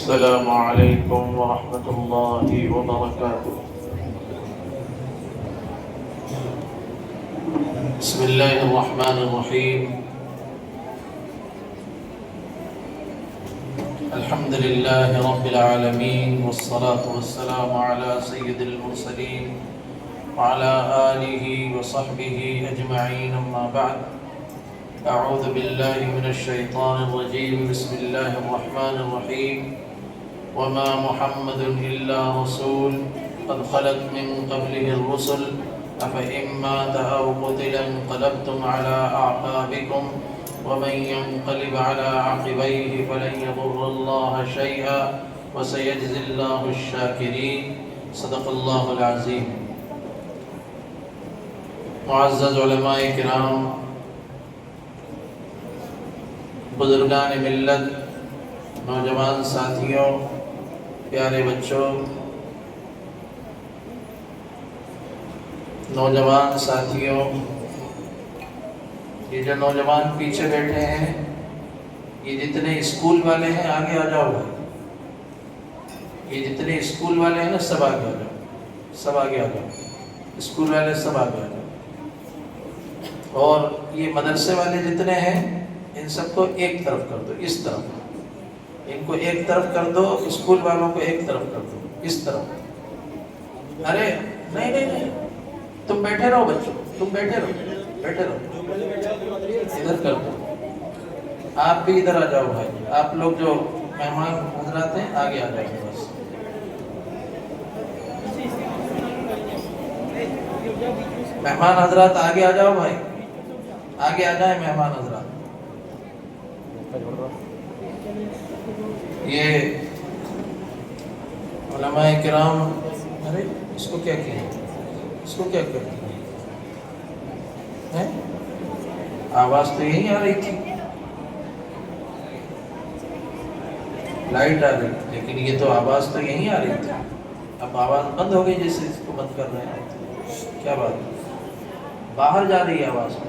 السلام عليكم ورحمة الله وبركاته. بسم الله الرحمن الرحيم. الحمد لله رب العالمين، والصلاة والسلام على سيد المرسلين وعلى آله وصحبه أجمعين، أما بعد. أعوذ بالله من الشيطان الرجيم. بسم الله الرحمن الرحيم. وما محمد إلا رسول قد خلت من قبله الرسل أفإن مات أو قتل انقلبتم على أعقابكم ومن ينقلب على عقبيه فلن يضر الله شيئا وسيجزي الله الشاكرين. صدق الله العظيم. معزز علماء کرام، بزرگان ملت، نوجوان ساتھیوں، پیارے بچوں، نوجوان ساتھیوں، یہ جو نوجوان پیچھے بیٹھے ہیں، یہ جتنے اسکول والے ہیں آگے آ جاؤ بھائی. یہ جتنے اسکول والے ہیں نا سب آگے آ جاؤ، سب آگے آ جاؤ. اسکول والے سب آگے آ جاؤ. اور یہ مدرسے والے جتنے ہیں ان سب کو ایک طرف کر دو، اس طرف. ان کو ایک طرف کر دو، اسکول والوں کو ایک طرف کر دو، اس طرف. ارے نہیں نہیں نہیں، تم بیٹھے رہو بچوں، تم بیٹھے رہو، بیٹھے رہو. ادھر کر دو. آپ بھی ادھر آ جاؤ بھائی. آپ لوگ جو مہمان حضرات ہیں آگے آ جائیں بس. مہمان حضرات آگے آ جاؤ بھائی، آگے آ جائیں مہمان حضرات. یہ علماء کرام، ارے اس کو کیا کیا، اس کو کیا کرتے ہیں؟ آواز تو یہی آ رہی تھی، لائٹ آ رہی تھی، لیکن یہ تو آواز تو یہی آ رہی تھی. اب آواز بند ہو گئی، جیسے اس کو بند کر رہے ہیں. کیا بات ہے؟ باہر جا رہی ہے آواز کو.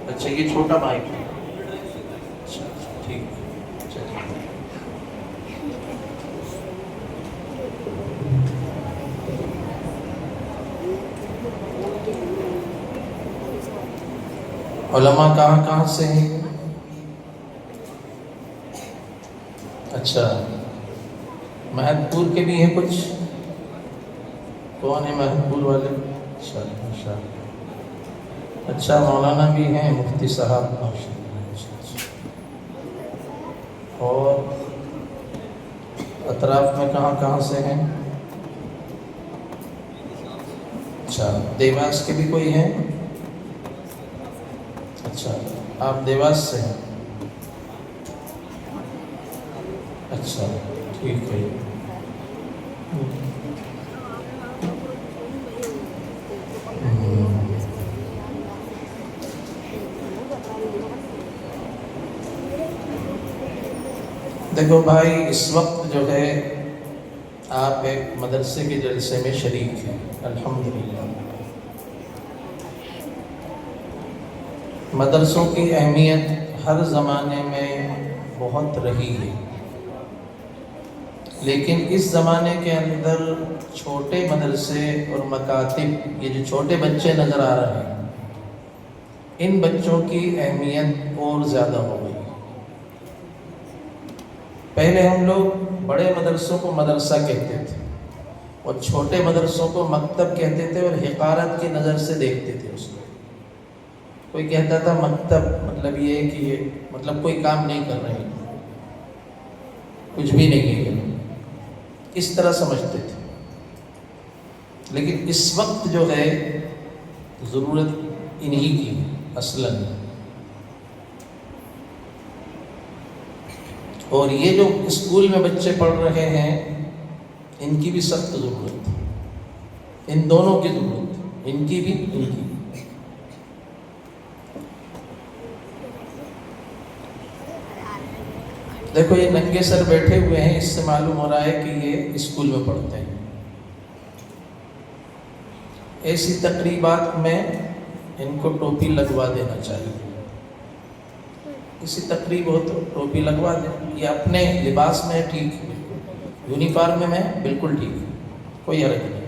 اچھا یہ چھوٹا مائک ہے. ٹھیک ہے. علماء کہاں کہاں سے ہیں؟ اچھا مہد پور کے بھی ہیں کچھ. کون ہے مہد پور والے؟ اچھا اچھا مولانا بھی ہیں، مفتی صاحب. اور اطراف میں کہاں کہاں سے ہیں؟ اچھا دیواس کے بھی کوئی ہیں؟ اچھا آپ دیواس سے ہیں. اچھا ٹھیک ہے. دیکھو بھائی، اس وقت جو ہے آپ ایک مدرسے کے جلسے میں شریک ہیں. الحمدللہ. مدرسوں کی اہمیت ہر زمانے میں بہت رہی ہے، لیکن اس زمانے کے اندر چھوٹے مدرسے اور مکاتب، یہ جو چھوٹے بچے نظر آ رہے ہیں، ان بچوں کی اہمیت اور زیادہ ہو گئی. پہلے ہم لوگ بڑے مدرسوں کو مدرسہ کہتے تھے اور چھوٹے مدرسوں کو مکتب کہتے تھے، اور حقارت کی نظر سے دیکھتے تھے اس کو. کوئی کہتا تھا مکتب مطلب یہ ہے کہ یہ مطلب کوئی کام نہیں کر رہے، کچھ بھی نہیں ہے، اس طرح سمجھتے تھے. لیکن اس وقت جو ہے ضرورت انہی کی اصلاً. اور یہ جو اسکول میں بچے پڑھ رہے ہیں ان کی بھی سخت ضرورت ہے. ان دونوں کی ضرورت ہے، ان کی بھی ان کی بھی. دیکھو یہ ننگے سر بیٹھے ہوئے ہیں، اس سے معلوم ہو رہا ہے کہ یہ اسکول میں پڑھتے ہیں. ایسی تقریبات میں ان کو ٹوپی لگوا دینا چاہیے. کسی تقریب ہو تو ٹوپی لگوا دیں. یہ اپنے لباس میں ٹھیک ہے، یونیفارم میں بالکل ٹھیک ہے، کوئی حرج نہیں.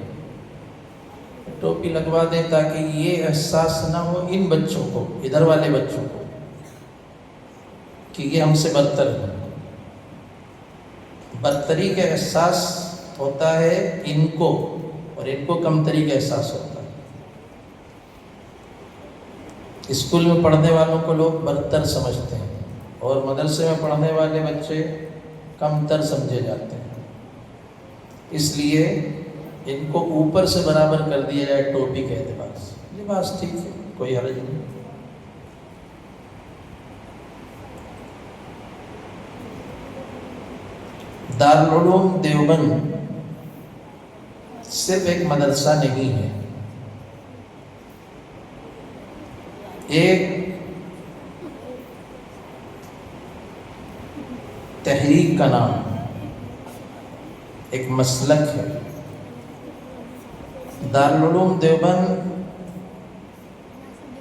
ٹوپی لگوا دیں تاکہ یہ احساس نہ ہو ان بچوں کو، ادھر والے بچوں کو، کہ یہ ہم سے برتر ہے. برتری کا احساس ہوتا ہے ان کو، اور ان کو کمتری کا احساس ہوتا ہے. اسکول میں پڑھنے والوں کو لوگ برتر سمجھتے ہیں اور مدرسے میں پڑھنے والے بچے کمتر سمجھے جاتے ہیں. اس لیے ان کو اوپر سے برابر کر دیا جائے ٹوپی کے اعتبار سے. لباس ٹھیک ہے، کوئی حرج نہیں. دارالعلوم دیوبند صرف ایک مدرسہ نہیں ہے، ایک تحریک کا نام، ایک مسلک ہے. دارالعلوم دیوبند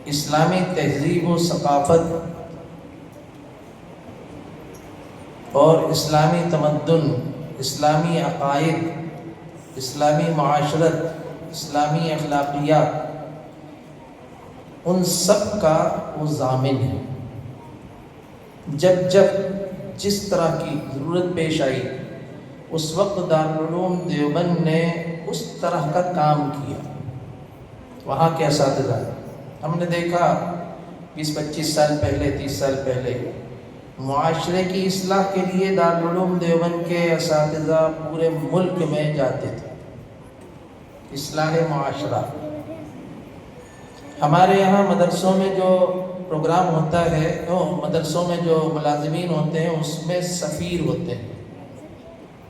اسلامی تہذیب و ثقافت اور اسلامی تمدن، اسلامی عقائد، اسلامی معاشرت، اسلامی اخلاقیات، ان سب کا وہ ضامن ہے. جب جس طرح کی ضرورت پیش آئی اس وقت دارالعلوم دیوبند نے اس طرح کا کام کیا. وہاں کے اساتذہ، ہم نے دیکھا 20-25 سال پہلے، 30 سال پہلے معاشرے کی اصلاح کے لیے دارالعلوم دیوبند کے اساتذہ پورے ملک میں جاتے تھے. اصلاح معاشرہ. ہمارے یہاں مدرسوں میں جو پروگرام ہوتا ہے، مدرسوں میں جو ملازمین ہوتے ہیں اس میں سفیر ہوتے ہیں،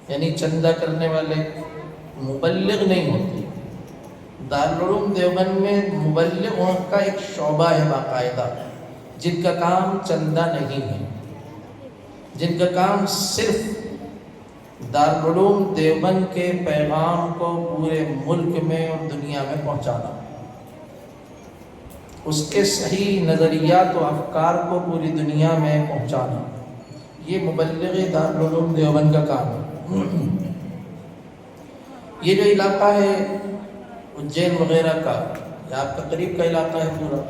یعنی چندہ کرنے والے، مبلغ نہیں ہوتے. دارالعلوم دیوبند میں مبلغوں کا ایک شعبہ ہے باقاعدہ، جن کا کام چندہ نہیں ہے، جن کا کام صرف دارالعلوم دیوبند کے پیغام کو پورے ملک میں اور دنیا میں پہنچانا، اس کے صحیح نظریات و افکار کو پوری دنیا میں پہنچانا. یہ مبلغ دارالعلوم دیوبند کا کام ہے. یہ جو علاقہ ہے اجین وغیرہ کا، یہ آپ کا قریب کا علاقہ ہے پورا.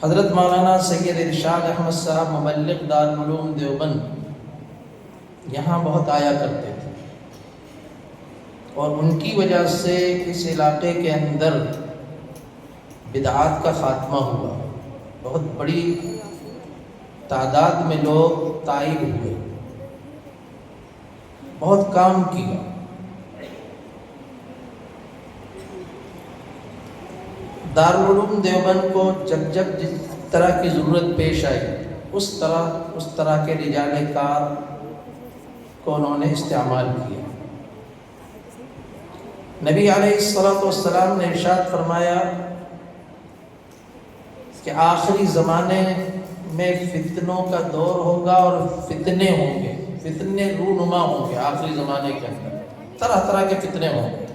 حضرت مولانا سید ارشاد احمد صاحب مبلغ دارالعلوم دیوبند یہاں بہت آیا کرتے تھے، اور ان کی وجہ سے اس علاقے کے اندر بدعات کا خاتمہ ہوا. بہت بڑی تعداد میں لوگ تائب ہوئے، بہت کام کیا. دارالعلوم دیوبند کو جب جس طرح کی ضرورت پیش آئی اس طرح کے رجال کار کو انہوں نے استعمال کیا. نبی علیہ السلام نے ارشاد فرمایا کہ آخری زمانے میں فتنوں کا دور ہوگا اور فتنے ہوں گے، فتنے رونما ہوں گے. آخری زمانے کے اندر طرح طرح کے فتنے ہوں گے،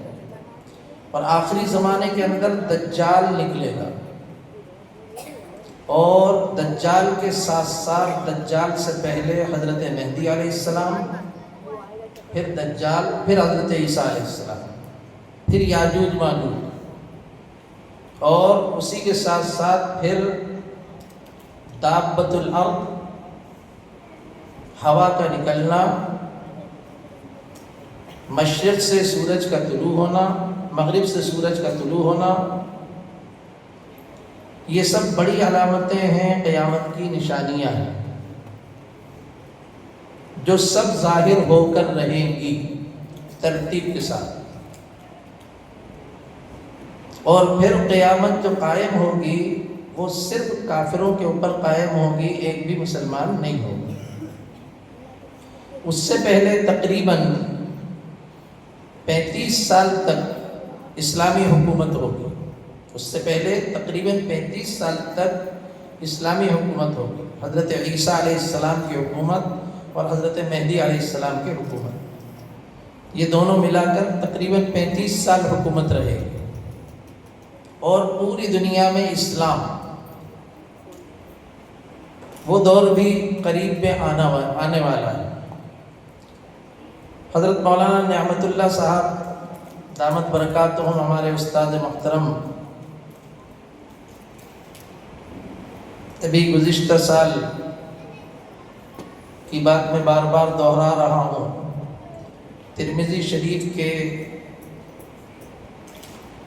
اور آخری زمانے کے اندر دجال نکلے گا، اور دجال کے ساتھ ساتھ دجال سے پہلے حضرت مہدی علیہ السلام، پھر دجال، پھر حضرت عیسیٰ علیہ السلام، پھر یاجوج ماجوج، اور اسی کے ساتھ ساتھ پھر دابۃ الارض، ہوا کا نکلنا، مشرق سے سورج کا طلوع ہونا، مغرب سے سورج کا طلوع ہونا. یہ سب بڑی علامتیں ہیں، قیامت کی نشانیاں ہیں، جو سب ظاہر ہو کر رہیں گی ترتیب کے ساتھ. اور پھر قیامت جو قائم ہوگی وہ صرف کافروں کے اوپر قائم ہوگی، ایک بھی مسلمان نہیں ہوگا. اس سے پہلے تقریباً 35 سال تک اسلامی حکومت ہوگی. اس سے پہلے تقریباً 35 سال تک اسلامی حکومت ہوگی. حضرت عیسیٰ علیہ السلام کی حکومت اور حضرت مہدی علیہ السلام کی حکومت، یہ دونوں ملا کر تقریباً 35 سال حکومت رہے گی، اور پوری دنیا میں اسلام وہ دور بھی قریب میں آنے والا ہے۔ حضرت مولانا نعمت اللہ صاحب دامت برکاتہم ہمارے استاد محترم ابھی گزشتہ سال کی بات میں بار بار دوہرا رہا ہوں، ترمذی شریف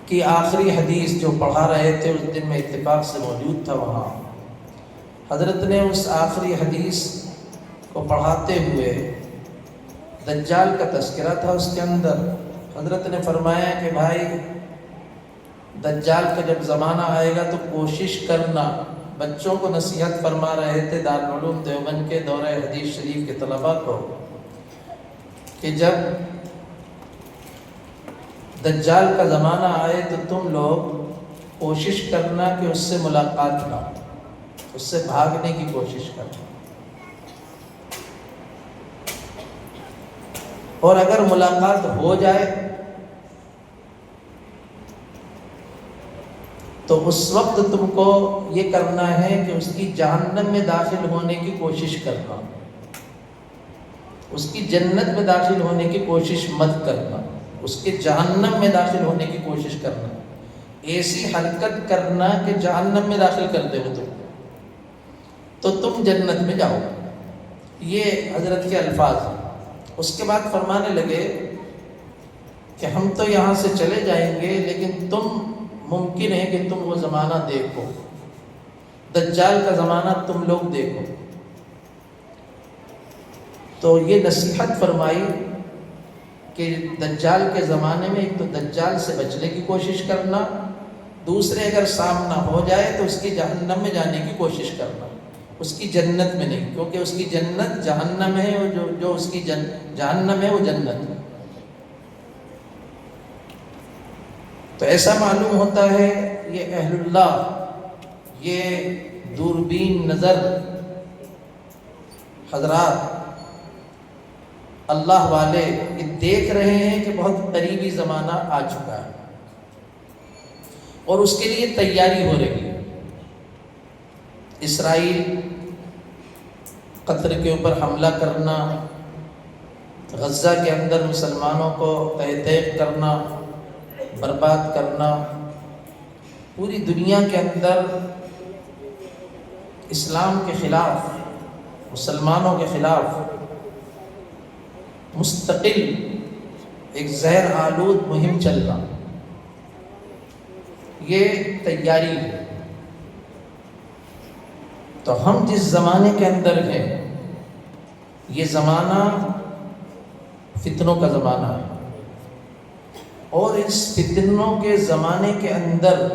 کی آخری حدیث جو پڑھا رہے تھے اس دن میں اتفاق سے موجود تھا وہاں، حضرت نے اس آخری حدیث کو پڑھاتے ہوئے دجال کا تذکرہ تھا، اس کے اندر حضرت نے فرمایا کہ بھائی دجال کا جب زمانہ آئے گا تو کوشش کرنا، بچوں کو نصیحت فرما رہے تھے دارالعلوم دیوبند کے دورہ حدیث شریف کے طلباء کو، کہ جب دجال کا زمانہ آئے تو تم لوگ کوشش کرنا کہ اس سے ملاقات نہ، اس سے بھاگنے کی کوشش کرنا، اور اگر ملاقات ہو جائے تو اس وقت تم کو یہ کرنا ہے کہ اس کی جہنم میں داخل ہونے کی کوشش کرنا، اس کی جنت میں داخل ہونے کی کوشش مت کرنا، اس کے جہنم میں داخل ہونے کی کوشش کرنا، ایسی حرکت کرنا کہ جہنم میں داخل کر دے وہ تم تو تم جنت میں جاؤ۔ یہ حضرت کے الفاظ ہیں۔ اس کے بعد فرمانے لگے کہ ہم تو یہاں سے چلے جائیں گے لیکن تم ممکن ہے کہ تم وہ زمانہ دیکھو، دجال کا زمانہ تم لوگ دیکھو۔ تو یہ نصیحت فرمائی کہ دجال کے زمانے میں ایک تو دجال سے بچنے کی کوشش کرنا، دوسرے اگر سامنا ہو جائے تو اس کی جہنم میں جانے کی کوشش کرنا، اس کی جنت میں نہیں، کیونکہ اس کی جنت جہنم ہے، اور جو اس کی جہنم ہے وہ جنت ہے۔ تو ایسا معلوم ہوتا ہے یہ اہل اللہ، یہ دوربین نظر حضرات اللہ والے یہ دیکھ رہے ہیں کہ بہت قریبی زمانہ آ چکا ہے اور اس کے لیے تیاری ہو رہی ہے۔ اسرائیل قطر کے اوپر حملہ کرنا، غزہ کے اندر مسلمانوں کو تہہ تیغ کرنا، برباد کرنا، پوری دنیا کے اندر اسلام کے خلاف، مسلمانوں کے خلاف مستقل ایک زہر آلود مہم چلنا، یہ تیاری ہے۔ تو ہم جس زمانے کے اندر ہیں یہ زمانہ فتنوں کا زمانہ ہے، اور اس فتنوں کے زمانے کے اندر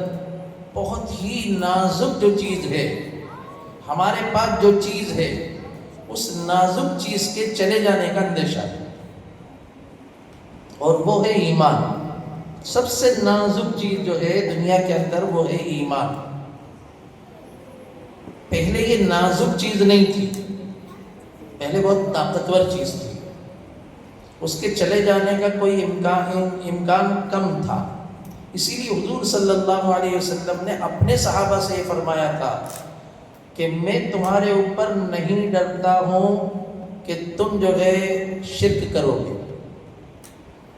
بہت ہی نازک جو چیز ہے، ہمارے پاس جو چیز ہے اس نازک چیز کے چلے جانے کا اندیشہ ہے، اور وہ ہے ایمان۔ سب سے نازک چیز جو ہے دنیا کے اندر وہ ہے ایمان۔ پہلے یہ نازک چیز نہیں تھی، پہلے بہت طاقتور چیز تھی، اس کے چلے جانے کا کوئی امکان کم تھا۔ اسی لیے حضور صلی اللہ علیہ وسلم نے اپنے صحابہ سے یہ فرمایا تھا کہ میں تمہارے اوپر نہیں ڈرتا ہوں کہ تم جو ہے شرک کرو گے،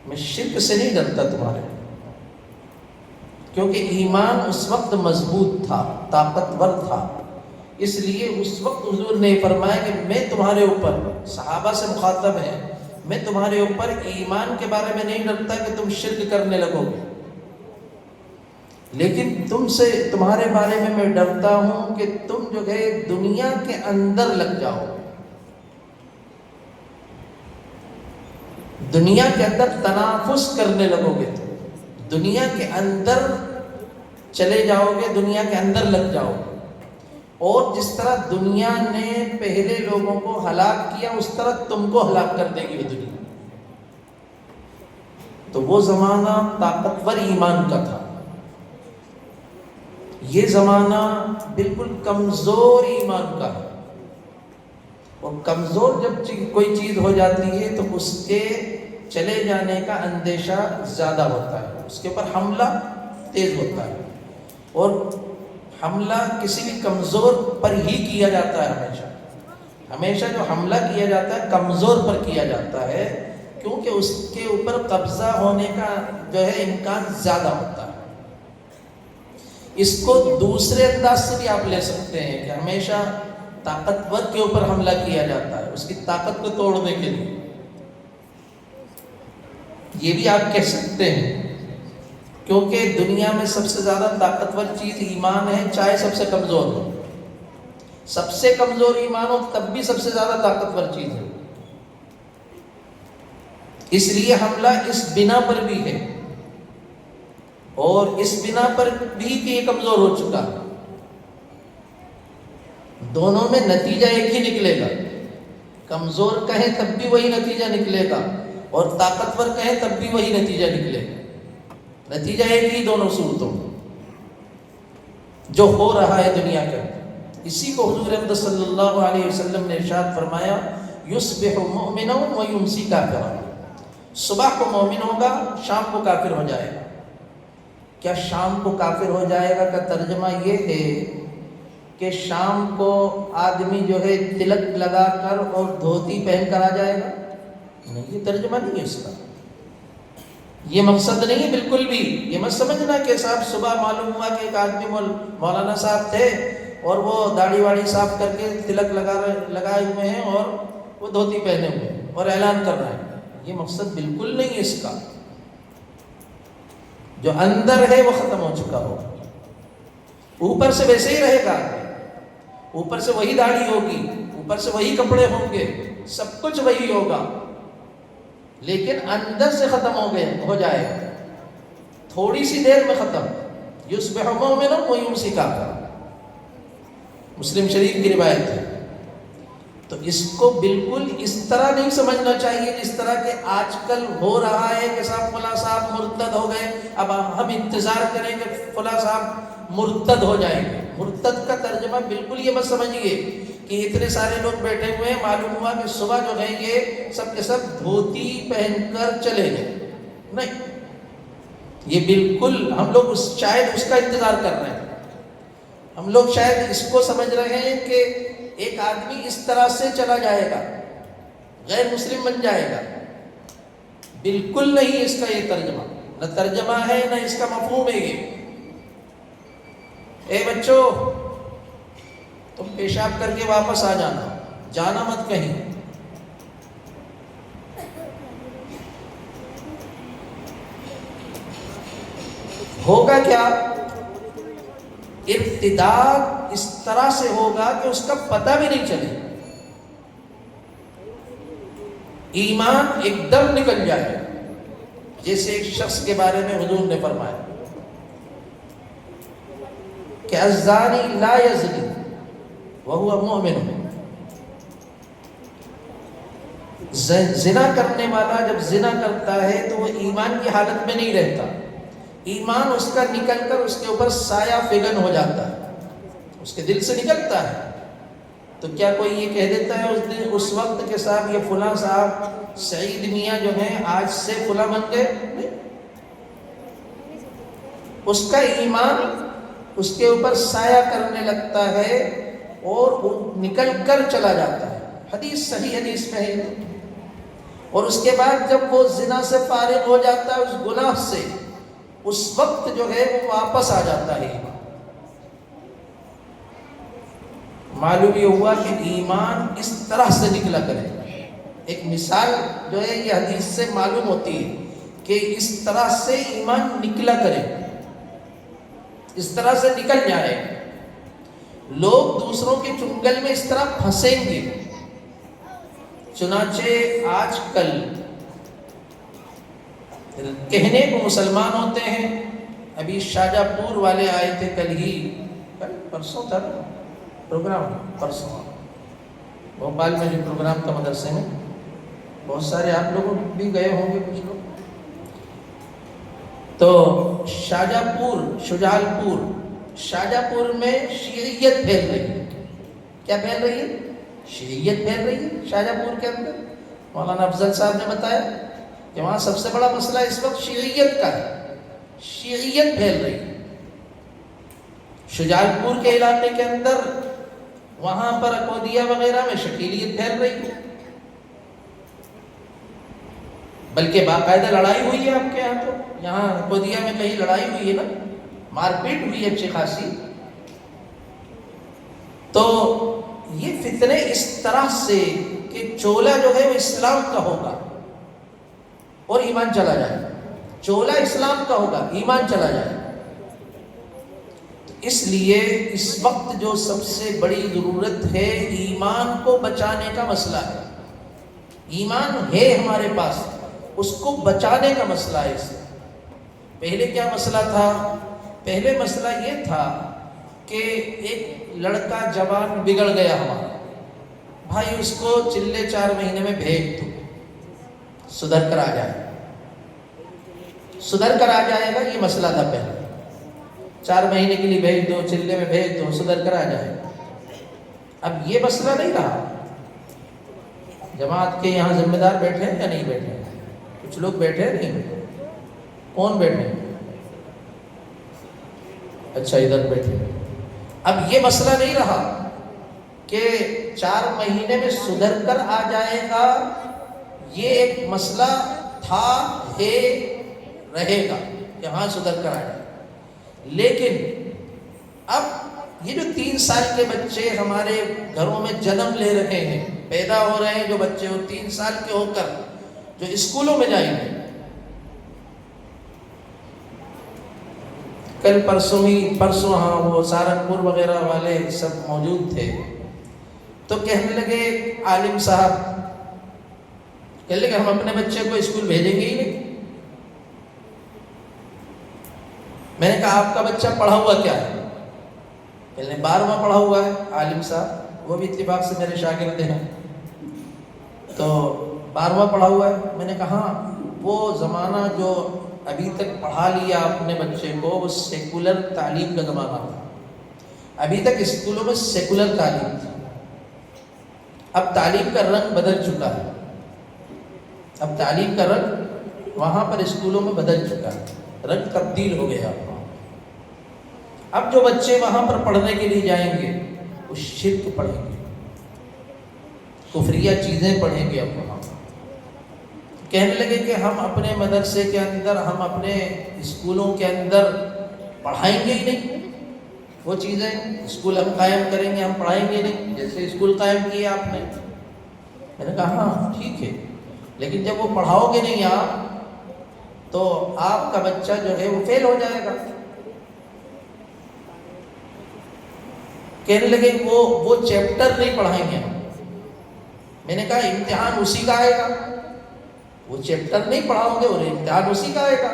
میں شرک سے نہیں ڈرتا تمہارے، کیونکہ ایمان اس وقت مضبوط تھا، طاقتور تھا۔ اس لیے اس وقت حضور نے فرمایا کہ میں تمہارے اوپر، صحابہ سے مخاطب ہے، میں تمہارے اوپر ایمان کے بارے میں نہیں ڈرتا کہ تم شرک کرنے لگو گے، لیکن تمہارے بارے میں ڈرتا ہوں کہ تم جو ہے دنیا کے اندر لگ جاؤ، دنیا کے اندر تنافس کرنے لگو گے، دنیا کے اندر چلے جاؤ گے، دنیا کے اندر لگ جاؤ گے، اور جس طرح دنیا نے پہلے لوگوں کو ہلاک کیا اس طرح تم کو ہلاک کر دے گی وہ دنیا۔ تو وہ زمانہ طاقتور ایمان کا تھا، یہ زمانہ بالکل کمزور ایمان کا ہے، اور کمزور جب کوئی چیز ہو جاتی ہے تو اس کے چلے جانے کا اندیشہ زیادہ ہوتا ہے، اس کے اوپر حملہ تیز ہوتا ہے۔ اور حملہ کسی بھی کمزور پر ہی کیا جاتا ہے، ہمیشہ جو حملہ کیا جاتا ہے کمزور پر کیا جاتا ہے، کیونکہ اس کے اوپر قبضہ ہونے کا جو ہے امکان زیادہ ہوتا ہے۔ اس کو دوسرے انداز سے بھی آپ لے سکتے ہیں کہ ہمیشہ طاقتور کے اوپر حملہ کیا جاتا ہے، اس کی طاقت کو توڑنے کے لیے، یہ بھی آپ کہہ سکتے ہیں، کیونکہ دنیا میں سب سے زیادہ طاقتور چیز ایمان ہے، چاہے سب سے کمزور ہو، سب سے کمزور ایمان ہو تب بھی سب سے زیادہ طاقتور چیز ہے۔ اس لیے حملہ اس بنا پر بھی ہے، اور اس بنا پر بھی کہ یہ کمزور ہو چکا ہے، دونوں میں نتیجہ ایک ہی نکلے گا، کمزور کہیں تب بھی وہی نتیجہ نکلے گا، اور طاقتور کہیں تب بھی وہی نتیجہ نکلے گا، نتیجہ ایک ہی دونوں صورتوں میں جو ہو رہا ہے دنیا کے اندر۔ اسی کو حضور اقدس صلی اللہ علیہ وسلم نے ارشاد فرمایا، یصبح مؤمنا ویمسی کافرا، صبح کو مومن ہوگا، شام کو کافر ہو جائے گا۔ کیا شام کو کافر ہو جائے گا کا ترجمہ یہ ہے کہ شام کو آدمی جو ہے تلک لگا کر اور دھوتی پہن کر آ جائے گا؟ نہیں، یہ ترجمہ نہیں ہے اس کا، یہ مقصد نہیں ہے بالکل بھی۔ یہ مت سمجھنا کہ صاحب صبح معلوم ہوا کہ ایک آدمی مولانا صاحب تھے اور وہ داڑھی واڑی صاف کر کے تلک لگائے ہوئے ہیں اور وہ دھوتی پہنے ہوئے ہیں اور اعلان کر رہے ہیں، یہ مقصد بالکل نہیں ہے اس کا۔ جو اندر ہے وہ ختم ہو چکا ہو، اوپر سے ویسے ہی رہے گا، اوپر سے وہی داڑھی ہوگی، اوپر سے وہی کپڑے ہوں گے، سب کچھ وہی ہوگا، لیکن اندر سے ختم ہو جائے گا، تھوڑی سی دیر میں ختم۔ یصبح مؤمنا ویمسی کافرا، مسلم شریف کی روایت ہے۔ تو اس کو بالکل اس طرح نہیں سمجھنا چاہیے جس طرح کہ آج کل ہو رہا ہے کہ صاحب فلاں صاحب مرتد ہو گئے، اب ہم انتظار کریں کہ فلاں صاحب مرتد ہو جائیں گے۔ مرتد کا ترجمہ بالکل یہ مت سمجھیے کہ اتنے سارے لوگ بیٹھے ہوئے ہیں، معلوم ہوا کہ صبح جو ہے یہ سب کے سب دھوتی پہن کر چلے گئے، نہیں، یہ بالکل ہم لوگ شاید اس کا انتظار کر رہے ہیں، ہم لوگ شاید اس کو سمجھ رہے ہیں کہ ایک آدمی اس طرح سے چلا جائے گا، غیر مسلم بن جائے گا۔ بالکل نہیں اس کا یہ ترجمہ، نہ ترجمہ ہے نہ اس کا مفہوم ہے یہ۔ اے بچوں، تم پیشاب کر کے واپس آ جانا، جانا مت کہیں۔ ہوگا کیا؟ ارتداد اس طرح سے ہوگا کہ اس کا پتہ بھی نہیں چلے، ایمان ایک دم نکل جائے، جیسے ایک شخص کے بارے میں حضور نے فرمایا کہ الزانی لا یزنی وہو مؤمن، زنا کرنے والا جب زنا کرتا ہے تو وہ ایمان کی حالت میں نہیں رہتا، ایمان اس کا نکل کر اس کے اوپر سایہ فگن ہو جاتا ہے، اس کے دل سے نکلتا ہے۔ تو کیا کوئی یہ کہہ دیتا ہے اس وقت کے صاحب یہ فلاں صاحب سعید میاں جو ہیں آج سے فلاں بن گئے؟ نہیں، اس کا ایمان اس کے اوپر سایہ کرنے لگتا ہے اور وہ نکل کر چلا جاتا ہے، حدیث صحیح حدیث میں ہے۔ اور اس کے بعد جب وہ زنا سے فارغ ہو جاتا ہے، اس گناہ سے، اس وقت جو ہے وہ واپس آ جاتا ہے ایمان۔ معلوم یہ ہوا کہ ایمان اس طرح سے نکلا کرے، ایک مثال جو ہے یہ حدیث سے معلوم ہوتی ہے کہ اس طرح سے ایمان نکلا کرے، اس طرح سے نکل جائے، لوگ دوسروں کے چنگل میں اس طرح پھنسیں گے۔ چنانچہ آج کل کہنے کو مسلمان ہوتے ہیں، ابھی شاہجہاں پور والے آئے تھے کل ہی، پرسوں تھا پروگرام، پرسوں بھوپال میں جو پروگرام تھا مدرسے میں، بہت سارے آپ لوگ بھی گئے ہوں گے کچھ لوگ۔ تو شاہجہاں پور، شجال پور، شاہجہاں پور میں شیعیت پھیل رہی ہے۔ کیا پھیل رہی ہے؟ شیعیت پھیل رہی ہے شاہجہاں پور کے اندر۔ مولانا افضل صاحب نے بتایا کہ وہاں سب سے بڑا مسئلہ اس وقت شیعیت کا ہے، شیعیت پھیل رہی ہے۔ شجاعت پور کے علاقے کے اندر وہاں پر اکودیا وغیرہ میں شکیلیت پھیل رہی ہے، بلکہ باقاعدہ لڑائی ہوئی ہے آپ کے یہاں، تو یہاں اکودیا میں کہیں لڑائی ہوئی ہے نا، مار پیٹ ہوئی ہے اچھی خاصی. تو یہ فتنے اس طرح سے کہ چولہ جو ہے وہ اسلام کا ہوگا اور ایمان چلا جائے، چولہ اسلام کا ہوگا، ایمان چلا جائے. اس لیے اس وقت جو سب سے بڑی ضرورت ہے ایمان کو بچانے کا مسئلہ ہے. ایمان ہے ہمارے پاس، اس کو بچانے کا مسئلہ ہے. اس پہلے کیا مسئلہ تھا؟ پہلے مسئلہ یہ تھا کہ ایک لڑکا جوان بگڑ گیا ہمارا، بھائی اس کو چلے 4 مہینے میں بھیج دو، سدھر کر آ جائے، سدھر کر آ جائے گا. یہ مسئلہ تھا پہلے، 4 مہینے کے لیے بھیج دو، چلے میں بھیج دو، سدھر کر آ جائے. اب یہ مسئلہ نہیں رہا. جماعت کے یہاں ذمہ دار بیٹھے ہیں یا نہیں بیٹھے ہیں؟ کچھ لوگ بیٹھے ہیں، نہیں بیٹھے؟ کون بیٹھے ہیں؟ اچھا ادھر بیٹھے. اب یہ مسئلہ نہیں رہا کہ 4 مہینے میں سدھر کر آ جائے گا. یہ ایک مسئلہ تھا، ہے، رہے گا کہ ہاں سدھر کر آ جائے. لیکن اب یہ جو 3 سال کے بچے ہمارے گھروں میں جنم لے رہے ہیں، پیدا ہو رہے ہیں جو بچے، وہ 3 سال کے ہو کر جو اسکولوں میں جائیں گے. کل پرسوں ہاں وہ سہارنپور وغیرہ والے سب موجود تھے، تو کہنے لگے عالم صاحب، کہنے لگے ہم اپنے بچے کو اسکول بھیجیں گے ہی نہیں. میں نے کہا آپ کا بچہ پڑھا ہوا کیا ہے؟ کہنے 12واں پڑھا ہوا ہے عالم صاحب، وہ بھی اتفاق سے میرے شاگرد ہیں. تو 12واں پڑھا ہوا ہے. میں نے کہا وہ زمانہ جو ابھی تک پڑھا لیا اپنے بچے کو، وہ سیکولر تعلیم کا زمانہ تھا. ابھی تک اسکولوں میں سیکولر تعلیم تھی. اب تعلیم کا رنگ بدل چکا ہے. اب تعلیم کا رنگ وہاں پر اسکولوں میں بدل چکا ہے، رنگ تبدیل ہو گیا. اب جو بچے وہاں پر پڑھنے کے لیے جائیں گے وہ شرک پڑھیں گے، کفریہ چیزیں پڑھیں گے. اب وہاں کہنے لگے کہ ہم اپنے مدرسے کے اندر، ہم اپنے اسکولوں کے اندر پڑھائیں گے ہی نہیں وہ چیزیں. اسکول ہم قائم کریں گے، ہم پڑھائیں گے نہیں، جیسے اسکول قائم کیے آپ نے. میں نے کہا ہاں ٹھیک ہے، لیکن جب وہ پڑھاؤ گے نہیں آپ تو آپ کا بچہ جو ہے وہ فیل ہو جائے گا. کہنے لگے وہ چیپٹر نہیں پڑھائیں گے. میں نے کہا امتحان اسی کا آئے گا، وہ چیپٹر نہیں پڑھاؤ گے اور امتحان اسی کا آئے گا.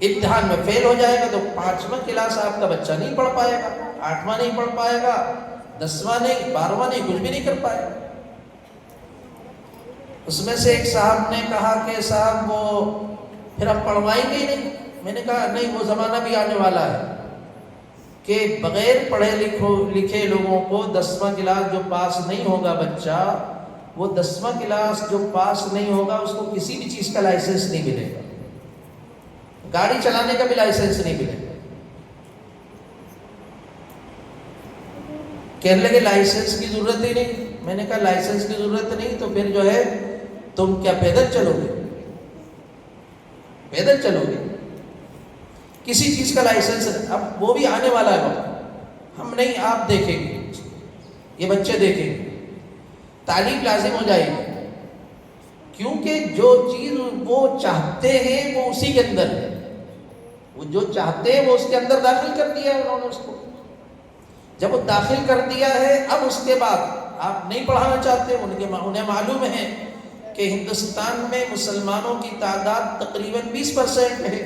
امتحان میں فیل ہو جائے گا تو 5واں کلاس آپ کا بچہ نہیں پڑھ پائے گا، 8واں نہیں پڑھ پائے گا، 10واں نہیں، 12واں نہیں، کچھ بھی نہیں کر پائے گا. اس میں سے ایک صاحب نے کہا کہ صاحب وہ پھر آپ پڑھوائیں گے ہی نہیں. میں نے کہا نہیں، وہ زمانہ بھی آنے والا ہے کہ بغیر پڑھے لکھے لوگوں کو 10واں کلاس جو پاس نہیں ہوگا بچہ، وہ 10واں کلاس جو پاس نہیں ہوگا اس کو کسی بھی چیز کا لائسنس نہیں ملے گا، گاڑی چلانے کا بھی لائسنس نہیں ملے گا. کہنے لگے لائسنس کی ضرورت ہی نہیں. میں نے کہا لائسنس کی ضرورت نہیں تو پھر جو ہے تم کیا پیدل چلو گے؟ پیدل چلو گے؟ کسی چیز کا لائسنس. اب وہ بھی آنے والا ہے وقت، ہم نہیں آپ دیکھیں گے، یہ بچے دیکھیں گے، تعلیم لازم ہو جائے گی. کیونکہ جو چیز وہ چاہتے ہیں وہ اسی کے اندر ہے. وہ جو چاہتے ہیں وہ اس کے اندر داخل کر دیا ہے انہوں نے اس کو. جب وہ داخل کر دیا ہے، اب اس کے بعد آپ نہیں پڑھانا چاہتے. انہیں معلوم ہے کہ ہندوستان میں مسلمانوں کی تعداد تقریباً 20% ہے.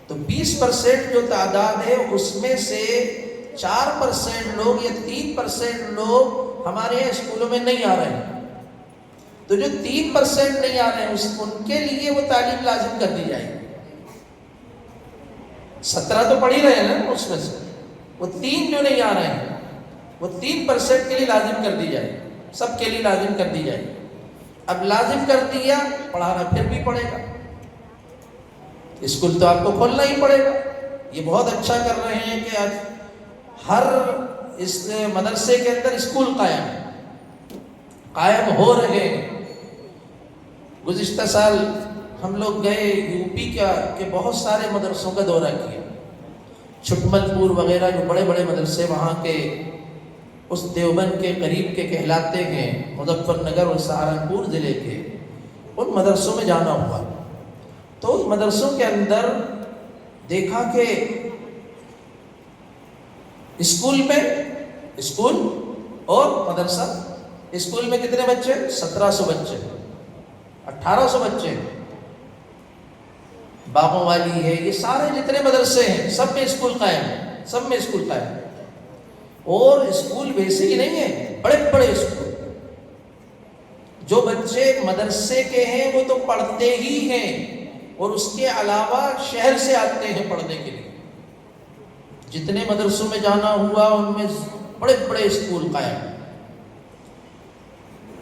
تو 20% جو تعداد ہے اس میں سے 4% لوگ یا 3% لوگ ہمارے یہاں اسکولوں میں نہیں آ رہے ہیں. تو جو 3% نہیں آ رہے ہیں ان کے لیے وہ تعلیم لازم کر دی جائے گی. 17 تو پڑھ ہی رہے ہیں نا اس میں سے، وہ 3 جو نہیں آ رہے ہیں وہ 3% کے لیے لازم کر دی جائے گی، سب کے لیے لازم کر دی جائے گی. اب لازم کر دیا، پڑھانا پھر بھی پڑے گا. اسکول تو آپ کو کھولنا ہی پڑے گا. یہ بہت اچھا کر رہے ہیں کہ آج ہر اس مدرسے کے اندر اسکول قائم ہو رہے ہیں۔ گزشتہ سال ہم لوگ گئے یو پی کے بہت سارے مدرسوں کا دورہ کیا، چھٹمل پور وغیرہ جو بڑے بڑے مدرسے وہاں کے اس دیوبند کے قریب کے کہلاتے ہیں، مظفر نگر اور سہارنپور ضلع کے، ان مدرسوں میں جانا ہوا۔ تو ان مدرسوں کے اندر دیکھا کہ اسکول اور مدرسہ، اسکول میں کتنے بچے؟ 1700 بچے، 1800 بچے، باغوں والی ہے، یہ سارے جتنے مدرسے ہیں سب میں اسکول قائم ہے، اور اسکول ویسے ہی نہیں ہے، بڑے بڑے اسکول۔ جو بچے مدرسے کے ہیں وہ تو پڑھتے ہی ہیں، اور اس کے علاوہ شہر سے آتے ہیں پڑھنے کے لیے۔ جتنے مدرسوں میں جانا ہوا ان میں بڑے بڑے اسکول قائم ہیں۔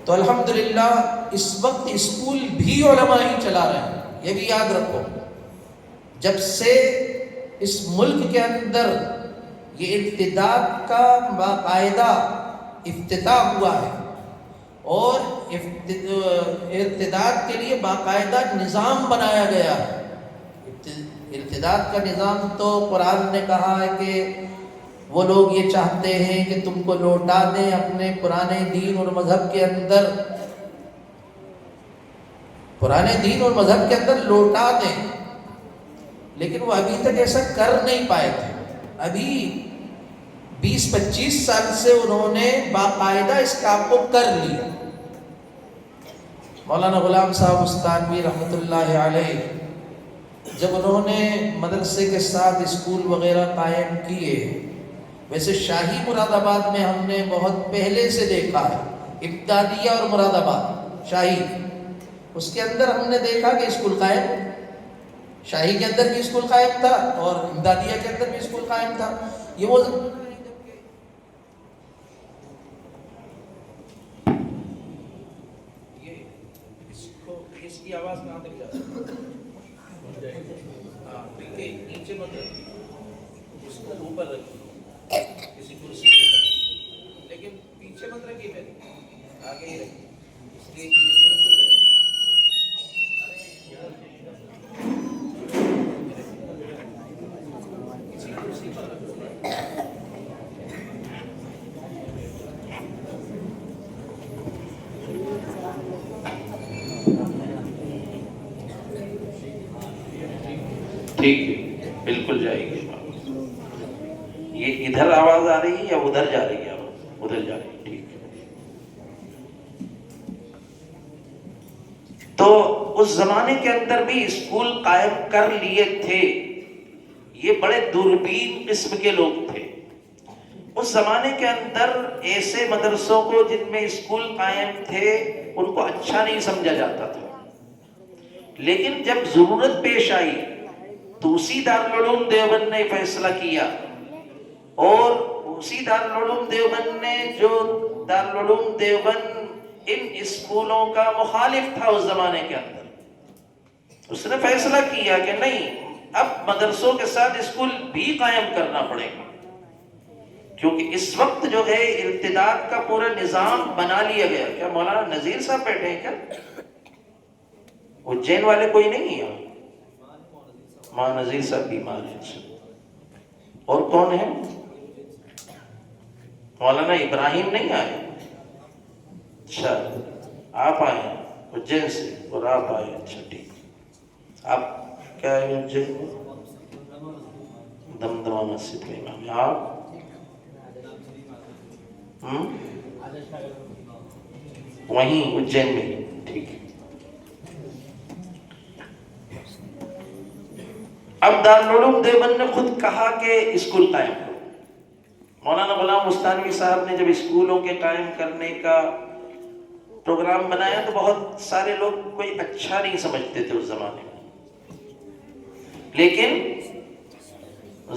تو الحمدللہ اس وقت اسکول بھی علماء ہی چلا رہے ہیں، یہ بھی یاد رکھو۔ جب سے اس ملک کے اندر یہ ارتداد کا باقاعدہ افتتاح ہوا ہے، اور ارتداد کے لیے باقاعدہ نظام بنایا گیا ہے۔ ارتداد کا نظام تو قرآن نے کہا ہے کہ وہ لوگ یہ چاہتے ہیں کہ تم کو لوٹا دیں اپنے پرانے دین اور مذہب کے اندر، لوٹا دیں، لیکن وہ ابھی تک ایسا کر نہیں پائے تھے۔ ابھی 20-25 سال سے انہوں نے باقاعدہ اس کام کو کر لیا۔ مولانا غلام صاحب استانوی رحمۃ اللہ علیہ جب انہوں نے مدرسے کے ساتھ اسکول وغیرہ قائم کیے، ویسے شاہی مراد آباد میں ہم نے بہت پہلے سے دیکھا ہے، ابتدائیہ اور مراد آباد شاہی، اس کے اندر ہم نے دیکھا کہ اسکول قائم، شاہی کے اندر بھی اسکول قائم تھا اور امدادیہ کے اندر بھی اسکول قائم تھا۔ یہ وہ اس کی آواز کہاں تک جاتی ہے؟ نیچے مت رکھیے، اس کو اوپر رکھیے کسی کرسی کے اوپر، لیکن پیچھے مت رکھیے، پہلے آگے ہی رکھیے، اس لیے ٹھیک ہے، بالکل جائے گی۔ یہ ادھر آواز آ رہی ہے یا ادھر جا رہی ہے آواز؟ ادھر جا رہی ہے، ٹھیک ہے۔ تو اس زمانے کے اندر بھی اسکول قائم کر لیے تھے، یہ بڑے دوربین قسم کے لوگ تھے۔ اس زمانے کے اندر ایسے مدرسوں کو جن میں اسکول قائم تھے ان کو اچھا نہیں سمجھا جاتا تھا، لیکن جب ضرورت پیش آئی تو اسی دارالعلوم دیوبند نے فیصلہ کیا، اور اسی دارالعلوم دیوبند نے، جو دارالعلوم دیوبند ان اسکولوں کا مخالف تھا اس زمانے کے اندر، اس نے فیصلہ کیا کہ نہیں، اب مدرسوں کے ساتھ اسکول بھی قائم کرنا پڑے گا، کیونکہ اس وقت جو ہے ارتداد کا پورا نظام بنا لیا گیا۔ کیا مولانا نذیر صاحب بیٹھے ہیں کیا؟ اجین والے کوئی نہیں ہے؟ ماں نذیر صاحب بیمار ہیں، اور کون ہے؟ مولانا ابراہیم نہیں آئے؟ اچھا، آپ آئے ہیں اجین سے، اور آپ آئے، اچھا ٹھیک۔ آپ کیا ہے اجین میں؟ دمدمہ مسجد میں امام ہیں۔ آپ وہیں اجین میں، ٹھیک ہے۔ اب دارالعلوم دیوبند نے خود کہا کہ اسکول قائم کرو۔ مولانا غلام استانوی صاحب نے جب اسکولوں کے قائم کرنے کا پروگرام بنایا تو بہت سارے لوگ کوئی اچھا نہیں سمجھتے تھے اس زمانے میں، لیکن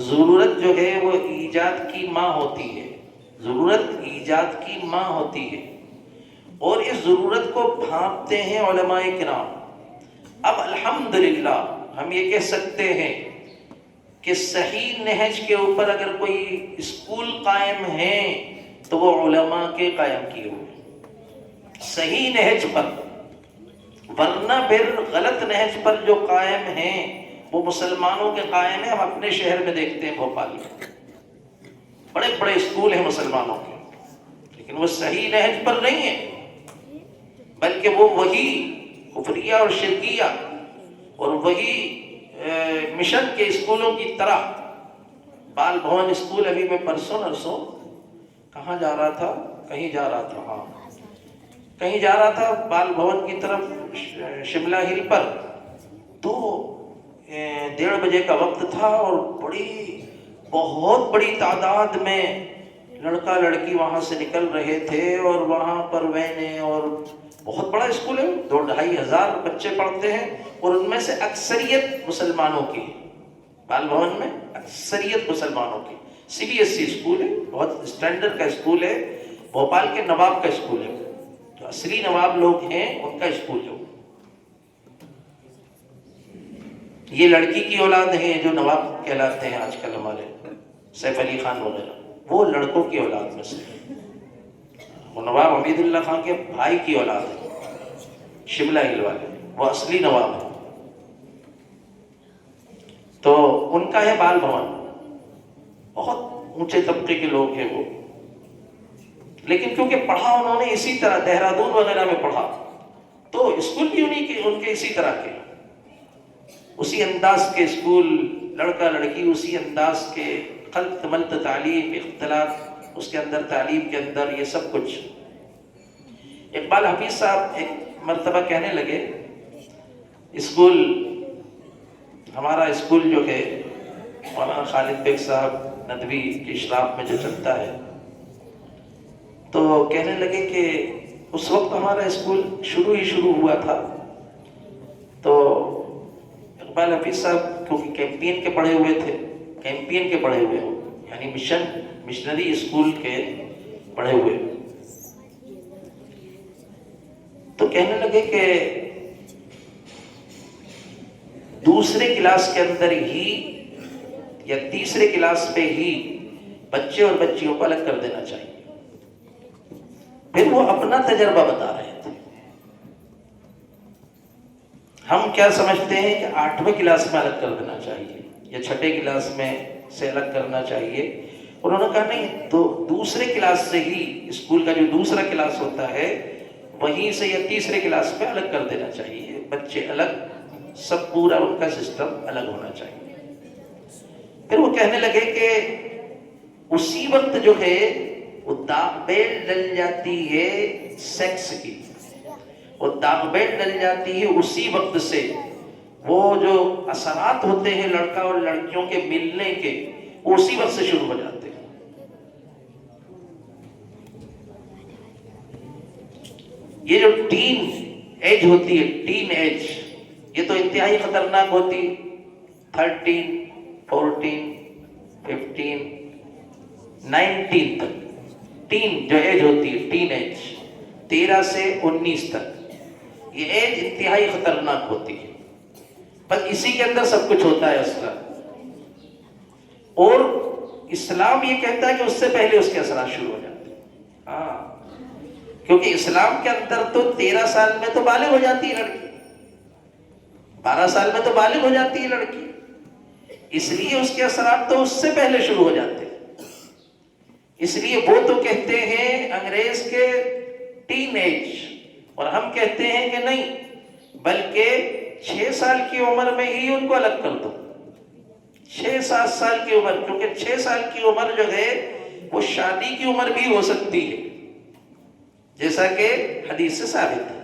ضرورت جو ہے وہ ایجاد کی ماں ہوتی ہے، ضرورت ایجاد کی ماں ہوتی ہے، اور اس ضرورت کو بھانپتے ہیں علماء کرام۔ اب الحمدللہ ہم یہ کہہ سکتے ہیں کہ صحیح نہج کے اوپر اگر کوئی اسکول قائم ہے تو وہ علماء کے قائم کیے ہوئے صحیح نہج پر، ورنہ پھر غلط نہج پر جو قائم ہیں وہ مسلمانوں کے قائم ہیں. ہم اپنے شہر میں دیکھتے ہیں بھوپال میں بڑے بڑے اسکول ہیں مسلمانوں کے، لیکن وہ صحیح نہج پر نہیں ہیں، بلکہ وہ وہی کفریہ اور شرکیہ اور وہی مشن کے اسکولوں کی طرح. بال بھون اسکول ابھی میں پرسوں نرسوں کہاں جا رہا تھا، کہیں جا رہا تھا، ہاں کہیں جا رہا تھا بال بھون کی طرف شملہ ہل پر، تو 1:30 بجے کا وقت تھا اور بہت بڑی تعداد میں لڑکا لڑکی وہاں سے نکل رہے تھے، اور وہاں پر وینیں، اور بہت بڑا اسکول ہے، 2-2.5 ہزار بچے پڑھتے ہیں، اور ان میں سے اکثریت مسلمانوں کی. بال بھون میں اکثریت مسلمانوں کی. CBSE اسکول ہے، بہت اسٹینڈرڈ کا اسکول ہے، بھوپال کے نواب کا اسکول ہے، جو اصلی نواب لوگ ہیں ان کا اسکول ہے. یہ لڑکی کی اولاد ہیں جو نواب کہلاتے ہیں آج کل ہمارے، سیف علی خان وغیرہ، وہ لڑکوں کی اولاد میں سے، وہ نواب حمید اللہ خان کے بھائی کی اولاد ہے، شملہ ہل والے، وہ اصلی نواب ہیں. تو ان کا ہے بال بھون، بہت اونچے طبقے کے لوگ ہیں وہ، لیکن کیونکہ پڑھا انہوں نے اسی طرح دہرادون وغیرہ میں پڑھا، تو اسکول بھی ان کے اسی طرح کے، اسی انداز کے اسکول، لڑکا لڑکی اسی انداز کے، خلط ملط تعلیم، اختلاط اس کے اندر، تعلیم کے اندر، یہ سب کچھ. اقبال حفیظ صاحب ایک مرتبہ کہنے لگے، اسکول ہمارا اسکول جو ہے مولانا خالد بیگ صاحب ندوی کے اشراف میں جو چلتا ہے، تو کہنے لگے کہ اس وقت ہمارا اسکول شروع ہوا تھا، تو اقبال حفیظ صاحب کیونکہ کیمپین کے پڑھے ہوئے تھے، یعنی مشنری اسکول کے پڑھے ہوئے، تو کہنے لگے کہ دوسرے کلاس کے اندر ہی یا تیسرے کلاس پہ ہی بچے اور بچیوں کو الگ کر دینا چاہیے. پھر وہ اپنا تجربہ بتا رہے تھے. ہم کیا سمجھتے ہیں کہ 8ویں کلاس میں الگ کر دینا چاہیے یا 6ٹھے کلاس میں سے الگ کرنا چاہیے. انہوں نے کہا نہیں، تو دوسرے کلاس سے ہی، اسکول کا جو دوسرا کلاس ہوتا ہے وہیں سے یا تیسرے کلاس میں الگ کر دینا چاہیے. بچے الگ، سب پورا ان کا سسٹم الگ ہونا چاہیے. پھر وہ کہنے لگے کہ اسی وقت جو ہے وہ داغ بیل ڈل جاتی ہے سیکس کی، وہ داغ بیل ڈل جاتی ہے اسی وقت سے. وہ جو اثرات ہوتے ہیں لڑکا اور لڑکیوں کے ملنے کے، وہ اسی وقت سے شروع ہو جاتے ہیں. یہ جو ٹین ایج ہوتی ہے، ٹین ایج، یہ تو انتہائی خطرناک ہوتی ہے. 13 14 15 19 تک ٹین جو ایج ہوتی ہے، ٹین ایج 13 سے 19 تک، یہ ایج انتہائی خطرناک ہوتی ہے. بس اسی کے اندر سب کچھ ہوتا ہے اصلا. اور اسلام یہ کہتا ہے کہ اس سے پہلے اس کے اثرات شروع ہو جاتے ہیں. ہاں، کیونکہ اسلام کے اندر تو 13 سال میں تو بالغ ہو جاتی ہے لڑکی، 12 سال میں تو بالغ ہو جاتی ہے لڑکی، اس لیے اس کے اثرات تو اس سے پہلے شروع ہو جاتے ہیں. اس لیے وہ تو کہتے ہیں انگریز کے ٹین ایج، اور ہم کہتے ہیں کہ نہیں، بلکہ 6 سال کی عمر میں ہی ان کو الگ کر دو. 6-7 سال کی عمر، کیونکہ 6 سال کی عمر جو ہے وہ شادی کی عمر بھی ہو سکتی ہے، جیسا کہ حدیث سے ثابت ہے.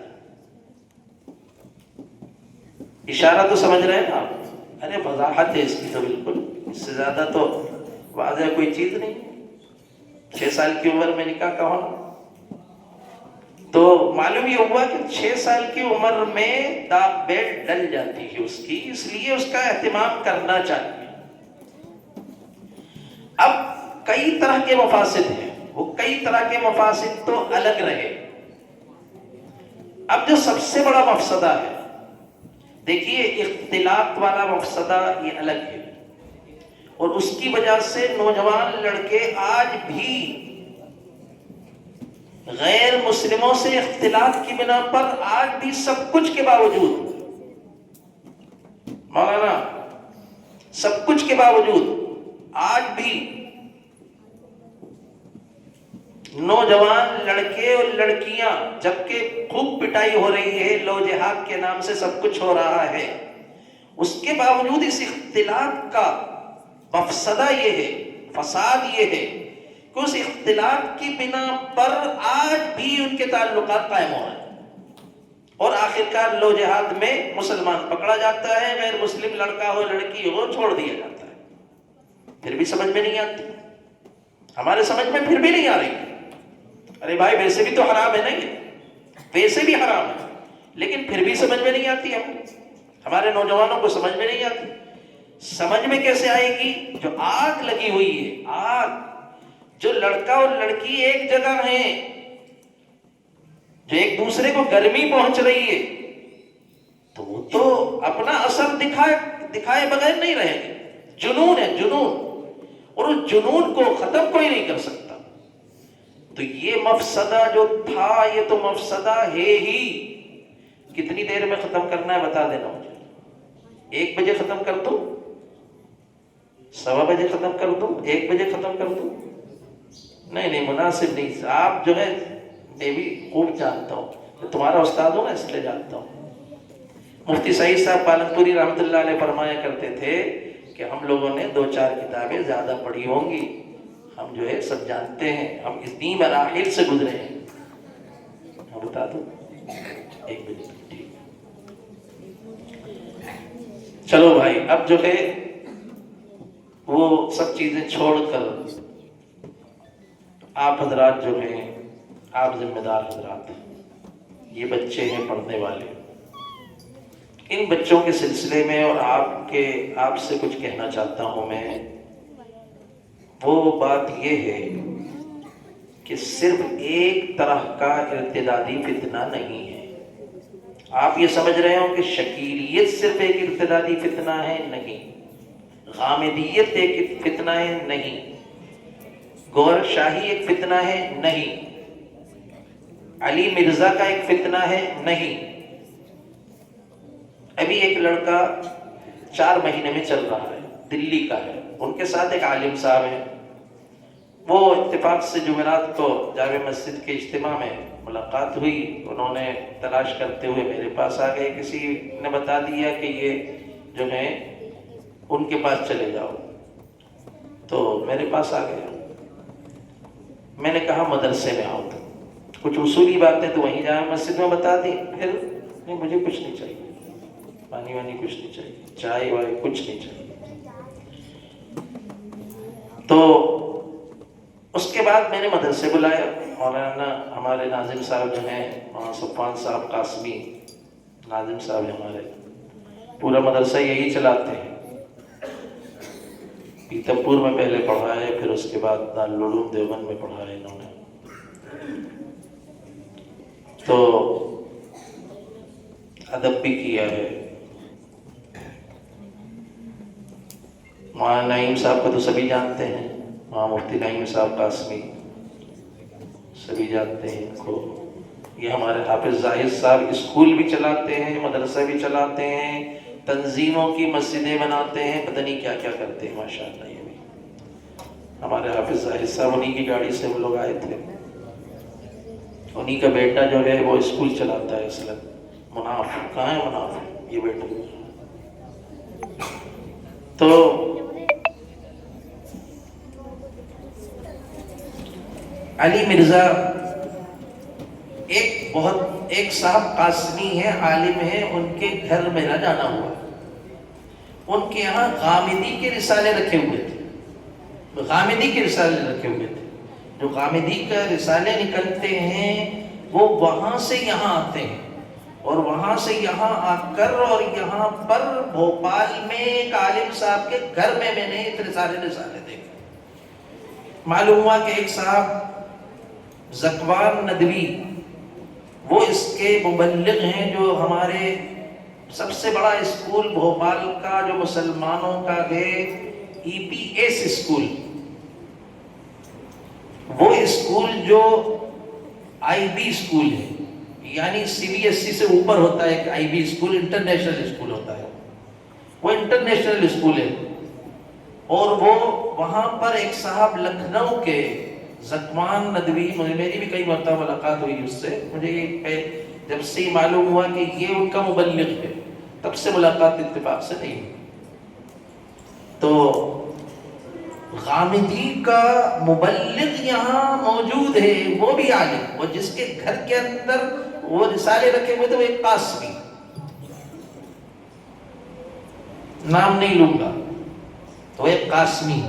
اشارہ تو سمجھ رہے ہیں نا آپ؟ ارے وضاحت ہے اس کی تو بالکل، اس سے زیادہ تو واضح کوئی چیز نہیں. 6 سال کی عمر میں نکاح کا ہونا، تو معلوم یہ ہوا کہ 6 سال کی عمر میں داغ بیل ڈل جاتی ہے اس کی، اس لیے اس کا اہتمام کرنا چاہیے. اب کئی طرح کے مفاسد ہیں، وہ کئی طرح کے مفاسد تو الگ رہے. اب جو سب سے بڑا مفسدہ ہے، دیکھیے اختلاط والا مفسدہ یہ الگ ہے. اور اس کی وجہ سے نوجوان لڑکے آج بھی غیر مسلموں سے اختلاط کی بنا پر آج بھی سب کچھ کے باوجود مولانا سب کچھ کے باوجود آج بھی نوجوان لڑکے اور لڑکیاں، جبکہ خوب پٹائی ہو رہی ہے، لو جہاد کے نام سے سب کچھ ہو رہا ہے، اس کے باوجود اس اختلاط کا مفسدہ یہ ہے، فساد یہ ہے کہ اس اختلاط کی بنا پر آج بھی ان کے تعلقات قائم ہو رہے ہیں، اور آخرکار لو جہاد میں مسلمان پکڑا جاتا ہے، غیر مسلم لڑکا ہو لڑکی ہو چھوڑ دیا جاتا ہے، پھر بھی سمجھ میں نہیں آتی، ہمارے سمجھ میں پھر بھی نہیں آ رہی ہے۔ ارے بھائی ویسے بھی تو حرام ہے نہیں، ویسے بھی حرام ہے، لیکن پھر بھی سمجھ میں نہیں آتی، ہمارے نوجوانوں کو سمجھ میں نہیں آتی۔ سمجھ میں کیسے آئے گی؟ جو آگ لگی ہوئی ہے، آگ، جو لڑکا اور لڑکی ایک جگہ ہیں، جو ایک دوسرے کو گرمی پہنچ رہی ہے، تو وہ تو اپنا اثر دکھائے بغیر نہیں رہیں گے۔ جنون ہے جنون، اور اس جنون کو ختم کوئی نہیں کر سکتا۔ تو یہ مفسدہ جو تھا، یہ تو مفسدہ ہے ہی۔ کتنی دیر میں ختم کرنا ہے بتا دینا مجھے۔ 1 بجے ختم کر دوں، 1:15 بجے ختم کر دوں، 1 بجے ختم کر دوں؟ نہیں مناسب نہیں۔ آپ جو ہے میں بھی خوب جانتا ہوں، تمہارا استاد ہوں نا اس لیے جانتا ہوں۔ مفتی سعید صاحب پالنپوری رحمۃ اللہ علیہ فرمایا کرتے تھے کہ ہم لوگوں نے 2-4 کتابیں زیادہ پڑھی ہوں گی، ہم جو ہے سب جانتے ہیں، ہم اتنی مراحل سے گزرے ہیں۔ ہم بتا دوں 1 بجے ٹھیک۔ چلو بھائی، اب جو ہے وہ سب چیزیں چھوڑ کر آپ حضرات جو ہیں، آپ ذمہ دار حضرات، یہ بچے ہیں پڑھنے والے، ان بچوں کے سلسلے میں اور آپ سے کچھ کہنا چاہتا ہوں میں۔ وہ بات یہ ہے کہ صرف ایک طرح کا ارتدادی فتنہ نہیں ہے۔ آپ یہ سمجھ رہے ہو کہ شکیلیت صرف ایک ارتدادی فتنہ ہے؟ نہیں۔ غامدیت ایک فتنہ ہے؟ نہیں۔ گور شاہی ایک فتنہ ہے؟ نہیں۔ علی مرزا کا ایک فتنہ ہے؟ نہیں۔ ابھی ایک لڑکا 4 مہینے میں چل رہا ہے، دلی کا ہے، ان کے ساتھ ایک عالم صاحب ہیں، وہ اتفاق سے جمعرات کو جامع مسجد کے اجتماع میں ملاقات ہوئی، انہوں نے تلاش کرتے ہوئے میرے پاس آ گئے، کسی نے بتا دیا کہ یہ جو ہے ان کے پاس چلے جاؤ، تو میرے پاس آ گیا۔ میں نے کہا مدرسے میں آؤ، تو کچھ اصولی باتیں تو وہیں جامع مسجد میں بتا دی، پھر نہیں مجھے کچھ نہیں چاہیے، پانی وانی کچھ نہیں چاہیے، چائے وائے کچھ نہیں چاہیے۔ تو اس کے بعد میں نے مدرسے بلایا، مولانا ہمارے ناظم صاحب جو ہیں، مولانا صفوان صاحب قاسمی ناظم صاحب ہمارے پورا مدرسہ یہی چلاتے ہیں، پیتم پور میں پہلے پڑھا ہے، پھر اس کے بعد دارالعلوم دیوبند میں پڑھا ہے انہوں نے۔ تو ادب بھی کیا ہے۔ مولانا نعیم صاحب کو تو سبھی جانتے ہیں، وہاں مفتی نعیم صاحب قاسمی سبھی جانتے ہیں ان کو۔ یہ ہمارے حافظ زاہد صاحب اسکول بھی چلاتے ہیں، مدرسہ بھی چلاتے ہیں، تنظیموں کی مسجدیں بناتے ہیں، پتہ نہیں کیا کیا کرتے ہیں ماشاءاللہ۔ یہ بھی ہمارے حافظ زاہد صاحب، انہی کی گاڑی سے ہم لوگ آئے تھے، انہی کا بیٹا جو ہے وہ اسکول چلاتا ہے اصلاً۔ مناف کہاں ہے؟ مناف یہ بیٹا۔ تو علی مرزا ایک صاحب قاسمی ہے، عالم ہے، ان کے گھر میرا جانا ہوا، ان کے یہاں غامدی کے رسالے رکھے ہوئے تھے، غامدی کے رسالے رکھے ہوئے تھے، جو غامدی کا رسالے نکلتے ہیں وہ وہاں سے یہاں آتے ہیں، اور وہاں سے یہاں آ کر اور یہاں پر بھوپال میں ایک عالم صاحب کے گھر میں نے ایک رسالے دیکھے۔ معلوم ہوا کہ ایک صاحب زکوان ندوی، وہ اس کے مبلغ ہیں، جو ہمارے سب سے بڑا اسکول بھوپال کا جو مسلمانوں کا ہے، EPS اسکول، وہ اسکول جو IB اسکول ہے، یعنی CBSE سے اوپر ہوتا ہے ایک IB اسکول، انٹرنیشنل اسکول ہوتا ہے، وہ انٹرنیشنل اسکول ہے. اور وہ وہاں پر ایک صاحب لکھنؤ کے زکوان ندوی، میری بھی کئی مرتبہ ملاقات ہوئی اس سے، مجھے یہ جب سے یہ معلوم ہوا کہ یہ ان کا مبلغ ہے، تب سے ملاقات اتفاق سے نہیں ہوئی. تو غامدی کا مبلغ یہاں موجود ہے، وہ بھی عالم، اور جس کے گھر کے اندر وہ رسالے رکھے ہوئے تھے وہ ایک قاسمی، نام نہیں لوں گا، وہ ایک قاسمی،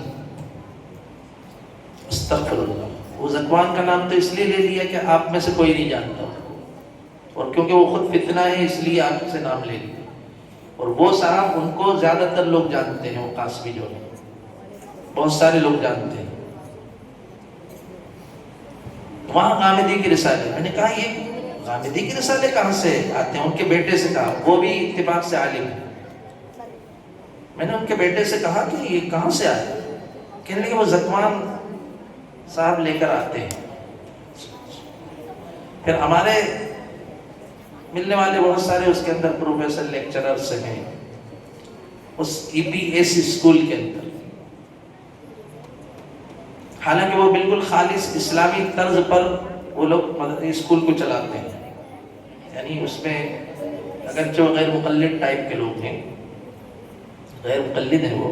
استغفر اللہ. وہ زکوان کا نام تو اس لیے لے لیا کہ آپ میں سے کوئی نہیں جانتا، اور کیونکہ وہ خود فتنہ ہے اس لیے آپ سے نام لے لیا. اور وہ صاحب ان کو زیادہ تر لوگ جانتے ہیں، وہ قاسمی جو ہے بہت سارے لوگ جانتے ہیں. وہاں غامدی کی رسالے، میں نے کہا یہ غامدی کی رسالے کہاں سے آتے ہیں؟ ان کے بیٹے سے کہا، وہ بھی اتفاق سے عالم ہے. میں نے ان کے بیٹے سے کہا کہ یہ کہاں سے آئے؟ کہنے لگے وہ زکوان صاحب لے کر آتے ہیں. پھر ہمارے ملنے والے بہت سارے اس کے اندر پروفیسر لیکچررز ہیں اس EPS اسکول کے اندر. حالانکہ وہ بالکل خالص اسلامی طرز پر وہ لوگ اسکول کو چلاتے ہیں، یعنی اس میں اگرچہ وہ غیر مقلد ٹائپ کے لوگ ہیں، غیر مقلد ہیں وہ،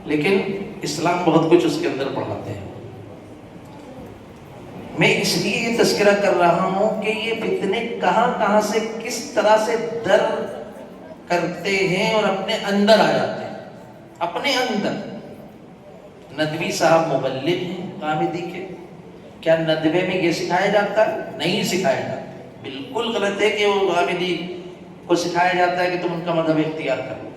لیکن اسلام بہت کچھ اس کے اندر پڑھاتے ہیں. میں اس لیے یہ تذکرہ کر رہا ہوں کہ یہ فتنے کہاں سے کس طرح سے در کرتے ہیں اور اپنے اندر آ جاتے ہیں. اپنے اندر ندوی صاحب مبلغ ہیں غامدی کے، کیا ندوے میں یہ سکھایا جاتا ہے؟ نہیں سکھایا جاتا. بالکل غلط ہے کہ وہ غامدی کو سکھایا جاتا ہے کہ تم ان کا مذہب اختیار کرو.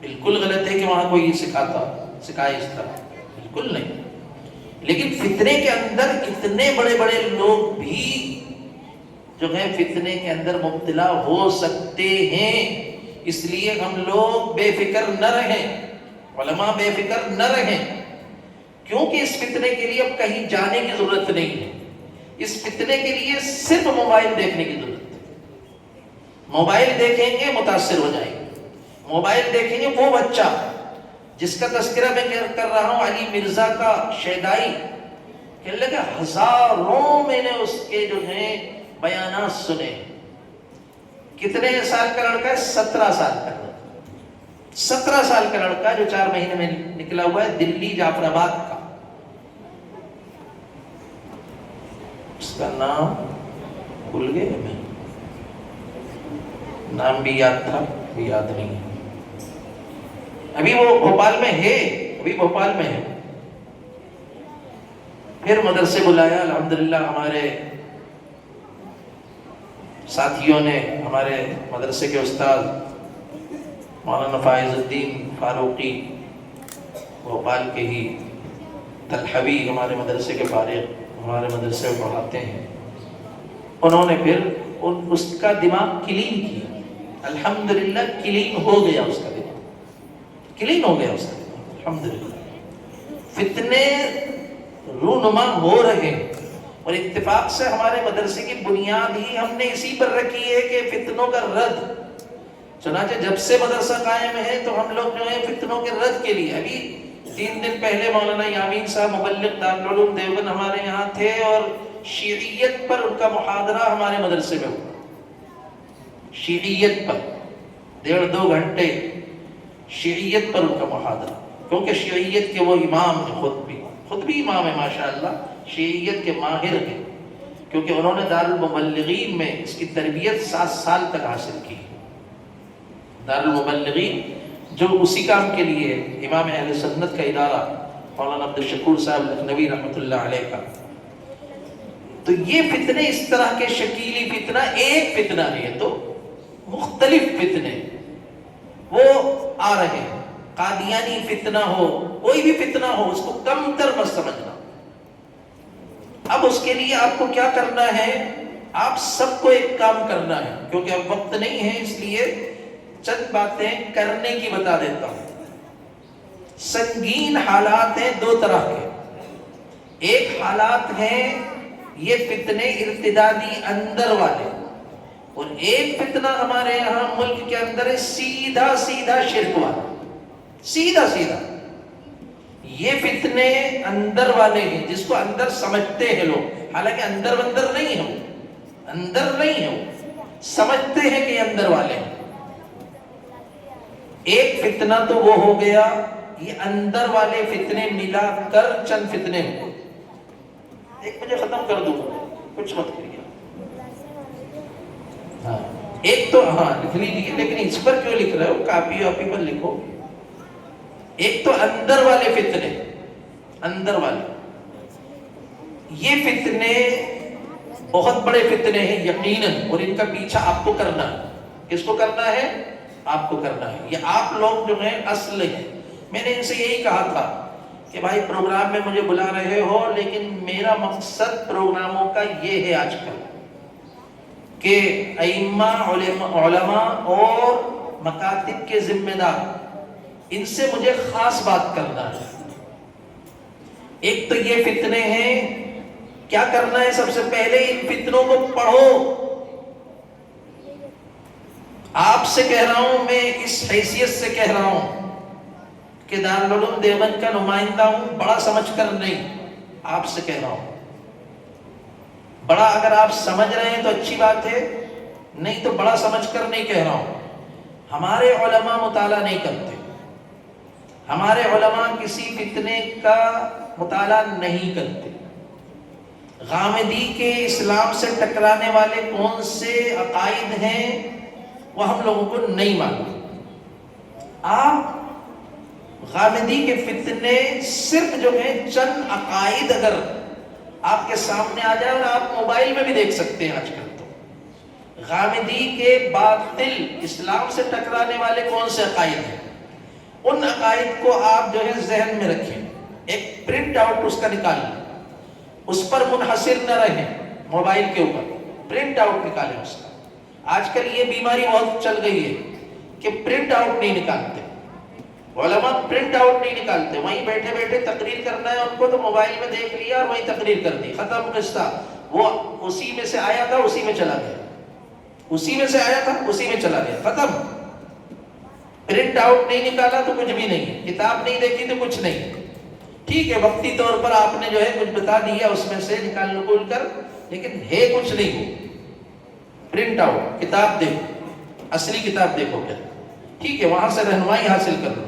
بالکل غلط ہے کہ وہاں کوئی سکھائے اس طرح، بالکل نہیں. لیکن فتنے کے اندر اتنے بڑے بڑے لوگ بھی جو ہیں فتنے کے اندر مبتلا ہو سکتے ہیں. اس لیے ہم لوگ بے فکر نہ رہیں، علماء بے فکر نہ رہیں، کیونکہ اس فتنے کے لیے اب کہیں جانے کی ضرورت نہیں ہے. اس فتنے کے لیے صرف موبائل دیکھنے کی ضرورت ہے. موبائل دیکھیں گے متاثر ہو جائیں گے. موبائل دیکھیں گے. وہ بچہ جس کا تذکرہ میں کر رہا ہوں، علی مرزا کا شیدائی، کہنے لگا ہزاروں میں نے اس کے جو ہیں بیانات سنے. کتنے سال کا لڑکا ہے؟ 17 سال کا لڑکا. 17 سال کا لڑکا جو 4 مہینے میں نکلا ہوا ہے، دلی جعفر آباد کا. اس کا نام بھول گئے میں، نام بھی یاد تھا، بھی یاد نہیں ہے. ابھی وہ بھوپال میں ہے، ابھی بھوپال میں ہے. پھر مدرسے بلایا. الحمدللہ ہمارے ساتھیوں نے، ہمارے مدرسے کے استاد مولانا فائز الدین فاروقی، بھوپال کے ہی طلحوی، ہمارے مدرسے کے فارغ، ہمارے مدرسے میں پڑھاتے ہیں، انہوں نے پھر اس کا دماغ کلین کیا. الحمدللہ کلین ہو گیا اس کا دماغ، کلین ہو گیا اس کا دماغ الحمدللہ. فتنے رونما ہو رہے ہیں، اور اتفاق سے ہمارے مدرسے کی بنیاد ہی ہم نے اسی پر رکھی ہے کہ فتنوں کا رد. چنانچہ جب سے مدرسہ قائم ہے تو ہم لوگ جو ہیں فتنوں کے رد کے لیے، ابھی 3 دن پہلے مولانا یامین صاحب مبلغ دارالعلوم دیوبند ہمارے یہاں تھے، اور شیعیت پر ان کا محاضرہ ہمارے مدرسے میں ہوا. شیعیت پر 1.5-2 گھنٹے شیعیت پر ان کا محاضرہ، کیونکہ شیعیت کے وہ امام ہیں، خود بھی امام ہے ماشاءاللہ، شیعیت کے ماہر ہیں، کیونکہ انہوں نے دارالمبلغین میں اس کی تربیت 7 سال تک حاصل کی. دارالمبلغین جو اسی کام کے لیے امام اہل سنت کا ادارہ مولانا عبدالشکور صاحب لکھنوی رحمۃ اللہ علیہ کا. تو یہ فتنے اس طرح کے شکیلی فتنہ، ایک فتنہ ہے تو مختلف فتنے وہ آ رہے ہیں. قادیانی فتنہ ہو، کوئی بھی فتنہ ہو، اس کو کم تر مت سمجھنا. اب اس کے لیے آپ کو کیا کرنا ہے؟ آپ سب کو ایک کام کرنا ہے، کیونکہ اب وقت نہیں ہے، اس لیے چند باتیں کرنے کی بتا دیتا ہوں. سنگین حالات ہیں دو طرح کے. ایک حالات ہیں یہ فتنے ارتدادی اندر والے، اور ایک فتنہ ہمارے یہاں ملک کے اندر ہے سیدھا سیدھا شرک والا، سیدھا سیدھا. یہ فتنے اندر والے ہیں جس کو اندر سمجھتے ہیں لوگ، حالانکہ اندر بندر نہیں ہے، اندر نہیں ہے، سمجھتے ہیں کہ یہ اندر والے ہیں. ایک فتنہ تو وہ ہو گیا، یہ اندر والے فتنے ملا کر چند فتنے ہو. ایک مجھے ختم کر دوں، کچھ مت کریے. ہاں ایک تو ہاں لکھ لیجیے، لیکن اس پر کیوں لکھ رہے ہو، کاپی واپی پر لکھو. ایک تو اندر والے فتنے، اندر والے یہ فتنے بہت بڑے فتنے ہیں یقیناً، اور ان کا پیچھا آپ کو کرنا ہے. کس کو کرنا ہے؟ آپ کو کرنا ہے. یہ آپ لوگ جو ہیں اصل ہیں. میں نے ان سے یہی کہا تھا کہ بھائی پروگرام میں مجھے بلا رہے ہو، لیکن میرا مقصد پروگراموں کا یہ ہے آج کل کہ ائمہ علماء اور مکاتب کے ذمہ دار، ان سے مجھے خاص بات کرنا ہے. ایک تو یہ فتنے ہیں، کیا کرنا ہے؟ سب سے پہلے ان فتنوں کو پڑھو. آپ سے کہہ رہا ہوں، میں اس حیثیت سے کہہ رہا ہوں کہ دارالعلوم دیوبند کا نمائندہ ہوں، بڑا سمجھ کر نہیں، آپ سے کہہ رہا ہوں. بڑا اگر آپ سمجھ رہے ہیں تو اچھی بات ہے، نہیں تو بڑا سمجھ کر نہیں کہہ رہا ہوں. ہمارے علماء مطالعہ نہیں کرتے، ہمارے علماء کسی فتنے کا مطالعہ نہیں کرتے. غامدی کے اسلام سے ٹکرانے والے کون سے عقائد ہیں وہ ہم لوگوں کو نہیں معلوم. آپ غامدی کے فتنے صرف جو ہیں چند عقائد اگر آپ کے سامنے آ جائے، اور آپ موبائل میں بھی دیکھ سکتے ہیں آج کل، تو غامدی کے باطل اسلام سے ٹکرانے والے کون سے عقائد ہیں، ان عقائد کو آپ جو ہے ذہن میں رکھیں. ایک پرنٹ آؤٹ اس کا نکال لیں، اس پر منحصر نہ رہیں موبائل کے اوپر، پرنٹ آؤٹ نکالیں اس کا. آج کل یہ بیماری بہت چل گئی ہے کہ پرنٹ آؤٹ نہیں نکالتے علماء، پرنٹ آؤٹ نہیں نکالتے. وہیں بیٹھے بیٹھے تقریر کرنا ہے ان کو تو موبائل میں دیکھ لیا اور وہیں تقریر کر دی، ختم قصہ. وہ اسی میں سے آیا تھا اسی میں چلا گیا، اسی میں سے آیا تھا اسی میں چلا گیا، ختم. پرنٹ آؤٹ نہیں نکالا تو کچھ بھی نہیں، کتاب نہیں دیکھی تو کچھ نہیں. ٹھیک ہے وقتی طور پر آپ نے جو ہے کچھ بتا دیا اس میں سے نکال نکول کر، لیکن ہے کچھ نہیں. ہو پرنٹ آؤٹ کتاب دیکھو، اصلی کتاب دیکھو کیا، ٹھیک ہے وہاں سے رہنمائی حاصل کر لو،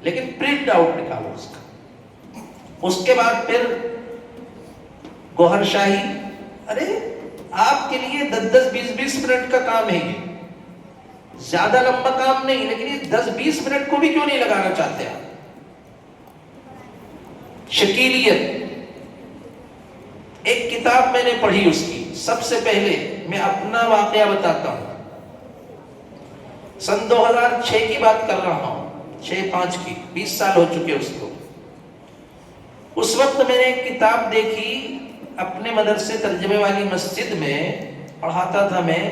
لیکن پرنٹ آؤٹ نکالو اس کا. اس کے بعد پھر گوہر شاہی. ارے آپ کے لیے 10-20 منٹ کا کام ہے، یہ زیادہ لمبا کام نہیں، لیکن یہ 10-20 منٹ کو بھی کیوں نہیں لگانا چاہتے آپ. شکیلیت ایک کتاب میں نے پڑھی، اس کی سب سے پہلے میں اپنا واقعہ بتاتا ہوں. سن 2006 کی بات کر رہا ہوں، 6-5 کی، 20 سال ہو چکے اس کو. اس وقت میں نے ایک کتاب دیکھی اپنے مدرسے ترجمے والی مسجد میں، پڑھاتا تھا میں،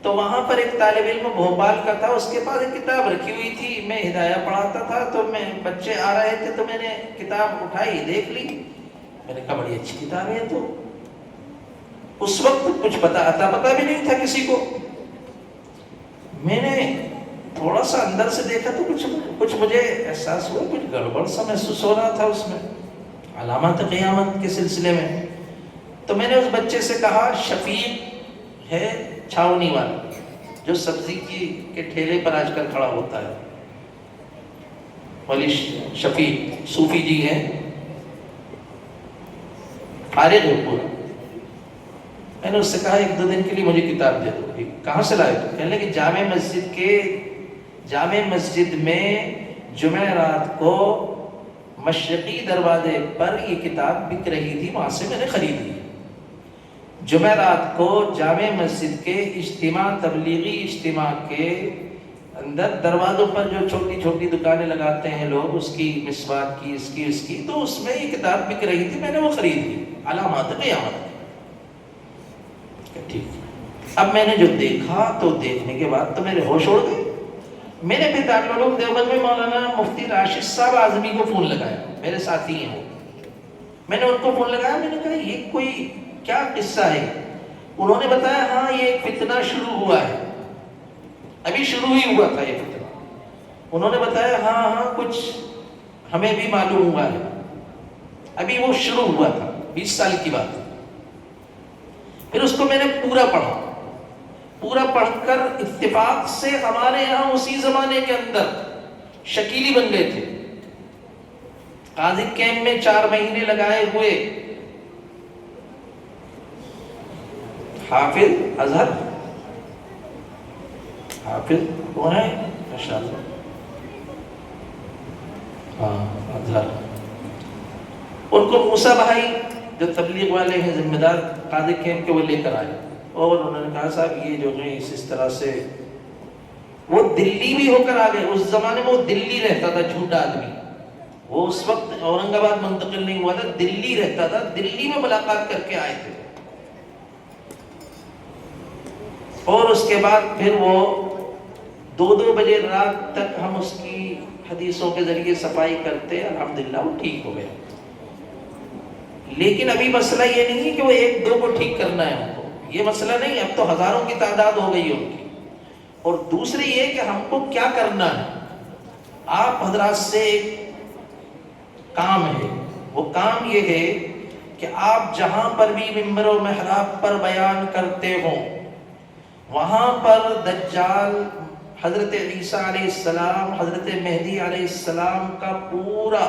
تو وہاں پر ایک طالب علم بھوپال کا تھا، اس کے پاس ایک کتاب رکھی ہوئی تھی. میں ہدایہ پڑھاتا تھا تو میں بچے آ رہے تھے تو میں نے کتاب اٹھائی، دیکھ لی، میں نے کہا بڑی اچھی کتاب ہے. تو اس وقت کچھ پتا بھی نہیں تھا کسی کو. میں نے تھوڑا سا اندر سے دیکھا تو کچھ مجھے احساس ہوا، کچھ گڑبڑ سا محسوس ہو رہا تھا اس میں، علامات قیامت کے سلسلے میں. تو میں نے اس بچے سے کہا، شفیق ہے چھاونی والا جو سبزی کے ٹھیلے پر آج کل کھڑا ہوتا ہے، ولی شفیق صوفی جی ہیں، فارغ ہو پورا. میں نے اس سے کہا 1-2 دن کے لیے مجھے کتاب دے دو. کہاں سے لائے تو؟ کہنے لگے جامع مسجد میں جمعرات کو مشرقی دروازے پر یہ کتاب بک رہی تھی، وہاں سے میں نے خرید لی. جمعرات کو جامع مسجد کے اجتماع، تبلیغی اجتماع کے اندر دروازوں پر جو چھوٹی چھوٹی دکانیں لگاتے ہیں لوگ، اس کی مسواک کی، اس کی، تو اس میں یہ کتاب بک رہی تھی، میں نے وہ خرید لی، علامات قیامت. ٹھیک. اب میں نے جو دیکھا تو دیکھنے کے بعد تو میرے ہوش اڑ گئے. میں نے پھر دارالعلوم دیوبند میں مولانا مفتی راشد صاحب اعظمی کو فون لگایا، میرے ساتھی ہیں وہ، میں نے ان کو فون لگایا، میں نے کہا یہ کوئی کیا قصہ ہے؟ انہوں نے بتایا ہاں یہ ایک فتنہ شروع ہوا ہے، ابھی شروع ہی ہوا تھا یہ فتنہ۔ انہوں نے بتایا ہاں کچھ ہمیں بھی معلوم ہوا ہے، ابھی وہ شروع ہوا تھا، 20 سال کی بات۔ پھر اس کو میں نے پورا پڑھ کر اتفاق سے ہمارے یہاں اسی زمانے کے اندر شکیلی بن گئے تھے، قاضی کیمپ میں 4 مہینے لگائے ہوئے حافظ اظہر، حافظ وہ ہیں ماشاءاللہ، ہاں اظہر، ان کو موسیٰ بھائی جو تبلیغ والے ہیں ذمہ دار قاضی کیمپ کے، وہ لے کر آئے اور انہوں نے کہا صاحب یہ جو ہے اس طرح سے، وہ دلی بھی ہو کر آ گئے، اس زمانے میں وہ دلی رہتا تھا جھوٹا آدمی، وہ اس وقت اورنگ آباد منتقل نہیں ہوا تھا، دلی رہتا تھا، دلی میں ملاقات کر کے آئے تھے، اور اس کے بعد پھر وہ 2 بجے رات تک ہم اس کی حدیثوں کے ذریعے صفائی کرتے، الحمدللہ وہ ٹھیک ہو گئے۔ لیکن ابھی مسئلہ یہ نہیں ہے کہ وہ 1-2 کو ٹھیک کرنا ہے ان کو، یہ مسئلہ نہیں، اب تو ہزاروں کی تعداد ہو گئی ہے ان کی۔ اور دوسری یہ کہ ہم کو کیا کرنا ہے، آپ حضرات سے ایک کام ہے، وہ کام یہ ہے کہ آپ جہاں پر بھی ممبر و محراب پر بیان کرتے ہوں، وہاں پر دجال، حضرت عیسیٰ علیہ السلام، حضرت مہدی علیہ السلام کا پورا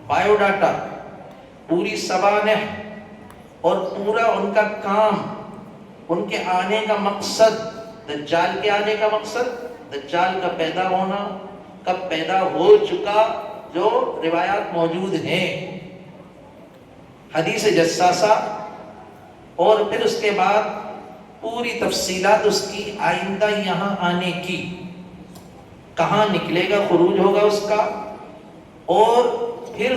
بائیو ڈاٹا، پوری سوانح اور پورا ان کا کام، ان کے آنے کا مقصد، دجال کے آنے کا مقصد، دجال کا پیدا ہونا، کب پیدا ہو چکا، جو روایات موجود ہیں، حدیث جساسہ، اور پھر اس کے بعد پوری تفصیلات اس کی آئندہ یہاں آنے کی، کہاں نکلے گا، خروج ہوگا اس کا، اور پھر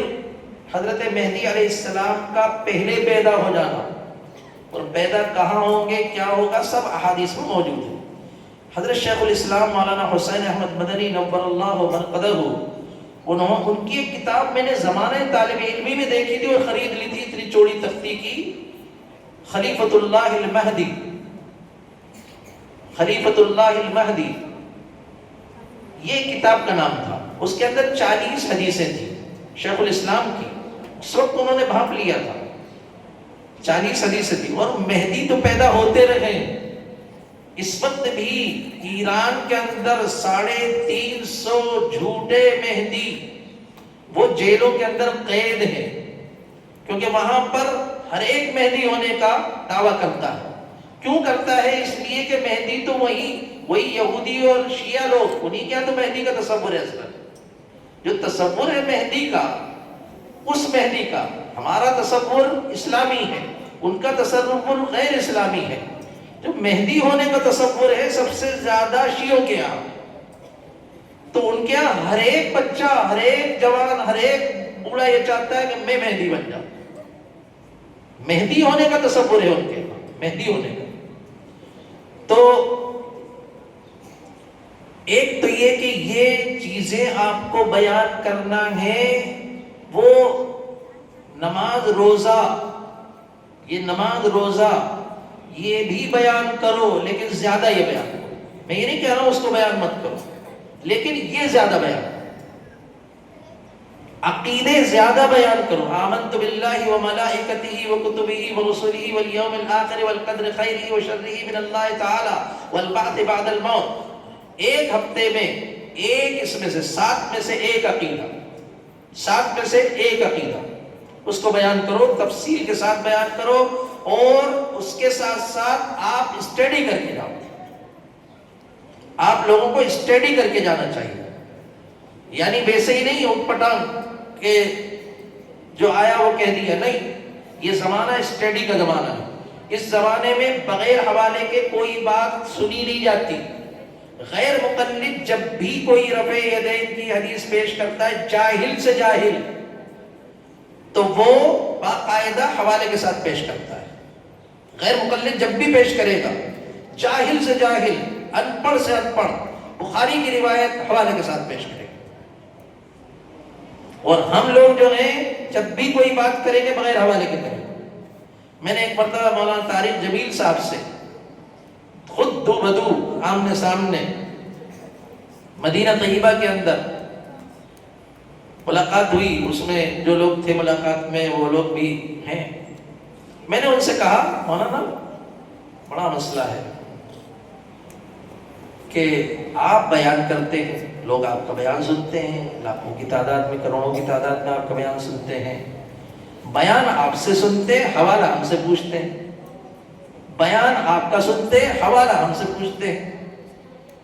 حضرت مہدی علیہ السلام کا پہلے پیدا ہو جانا، اور پیدا کہاں ہوں گے، کیا ہوگا، سب احادیث میں موجود ہے۔ حضرت شیخ الاسلام مولانا حسین احمد مدنی نور اللہ مرقدہ، ان کی ایک کتاب میں نے زمانہ طالب علمی میں دیکھی تھی اور خرید لی تھی، اتنی چوڑی تختی کی، خلیفۃ اللہ المہدی، خلیفۃ اللہ المہدی، یہ کتاب کا نام تھا۔ اس کے اندر 40 حدیثیں تھیں شیخ الاسلام کی، اس وقت انہوں نے بھانپ لیا تھا، 40 حدیثیں تھیں، اور مہدی تو پیدا ہوتے رہے، اس وقت بھی ایران کے اندر 350 جھوٹے مہدی وہ جیلوں کے اندر قید ہیں، کیونکہ وہاں پر ہر ایک مہدی ہونے کا دعویٰ کرتا ہے۔ کیوں کرتا ہے؟ اس لیے کہ مہدی تو وہی یہودی اور شیعہ لوگ، انہی کیا تو مہدی کا تصور ہے، اصلا جو تصور ہے مہدی کا، اس مہدی کا، ہمارا تصور اسلامی ہے، ان کا تصور غیر اسلامی ہے۔ جو مہدی ہونے کا تصور ہے سب سے زیادہ شیعوں کے یہاں، تو ان کے یہاں ہر ایک بچہ، ہر ایک جوان، ہر ایک بوڑھا یہ چاہتا ہے کہ میں مہدی بن جاؤں، مہدی ہونے کا تصور ہے ان کے یہاں، مہدی ہونے کا۔ تو ایک تو یہ کہ یہ چیزیں آپ کو بیان کرنا ہے، وہ نماز روزہ، یہ نماز روزہ یہ بھی بیان کرو، لیکن زیادہ یہ بیان کرو، میں یہ نہیں کہہ رہا ہوں اس کو بیان مت کرو، لیکن یہ زیادہ بیان کرو، عقیدے زیادہ بیان کرو، آمنت باللہ وملائکتہ وکتبہ ورسلہ والیوم الآخر والقدر خیرہ وشرہ من اللہ تعالی والبعث بعد الموت، ایک ہفتے میں ایک، اس میں سے 7 میں سے ایک عقیدہ، 7 میں سے ایک عقیدہ، اس کو بیان کرو، تفصیل کے ساتھ بیان کرو، اور اس کے ساتھ ساتھ آپ اسٹڈی کر کے جاؤ، آپ لوگوں کو اسٹڈی کر کے جانا چاہیے، یعنی ویسے ہی نہیں اٹھ پٹانگ کہ جو آیا وہ کہہ دیا، نہیں، یہ زمانہ اسٹڈی کا زمانہ ہے، اس زمانے میں بغیر حوالے کے کوئی بات سنی نہیں جاتی، غیر مقلد جب بھی کوئی رفع یدین کی حدیث پیش کرتا ہے، جاہل سے جاہل، تو وہ باقاعدہ حوالے کے ساتھ پیش کرتا ہے، غیر مقلد جب بھی پیش کرے گا، جاہل سے جاہل، ان پڑھ سے ان پڑھ، بخاری کی روایت حوالے کے ساتھ پیش کرے گا. اور ہم لوگ جو ہیں جب بھی کوئی بات کریں گے بغیر حوالے کے کریں گے. میں نے ایک مرتبہ مولانا طارق جمیل صاحب سے خود دو بدو آمنے سامنے مدینہ طیبہ کے اندر ملاقات ہوئی. اس میں جو لوگ تھے ملاقات میں وہ لوگ بھی ہیں. میں نے ان سے کہا مولانا بڑا مسئلہ ہے کہ آپ بیان کرتے ہیں, لوگ آپ کا بیان سنتے ہیں, لاکھوں کی تعداد میں کروڑوں کی تعداد میں آپ کا بیان سنتے ہیں. بیان آپ سے سنتے, حوالہ ہم سے پوچھتے ہیں. بیان آپ کا سنتے, حوالہ ہم سے پوچھتے ہیں.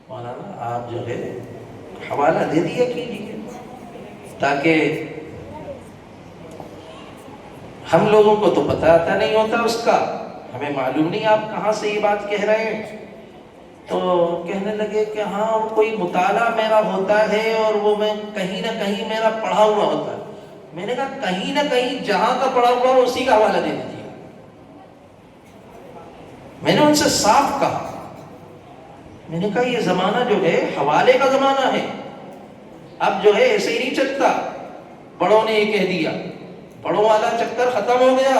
مولانا آپ جو ہے حوالہ دے دیا کیجیے تاکہ ہم لوگوں کو تو پتہ آتا نہیں ہوتا اس کا, ہمیں معلوم نہیں آپ کہاں سے یہ بات کہہ رہے ہیں. تو کہنے لگے کہ ہاں کوئی مطالعہ میرا ہوتا ہے اور وہ میں کہیں نہ کہیں میرا پڑھا ہوا ہوتا ہے. میں نے کہا کہیں نہ کہیں جہاں کا پڑھا ہوا اسی کا حوالہ دے دیجیے. میں نے ان سے صاف کہا, میں نے کہا یہ زمانہ جو ہے حوالے کا زمانہ ہے. اب جو ہے ایسے ہی نہیں چلتا, بڑوں نے یہ کہہ دیا, بڑوں والا چکر ختم ہو گیا.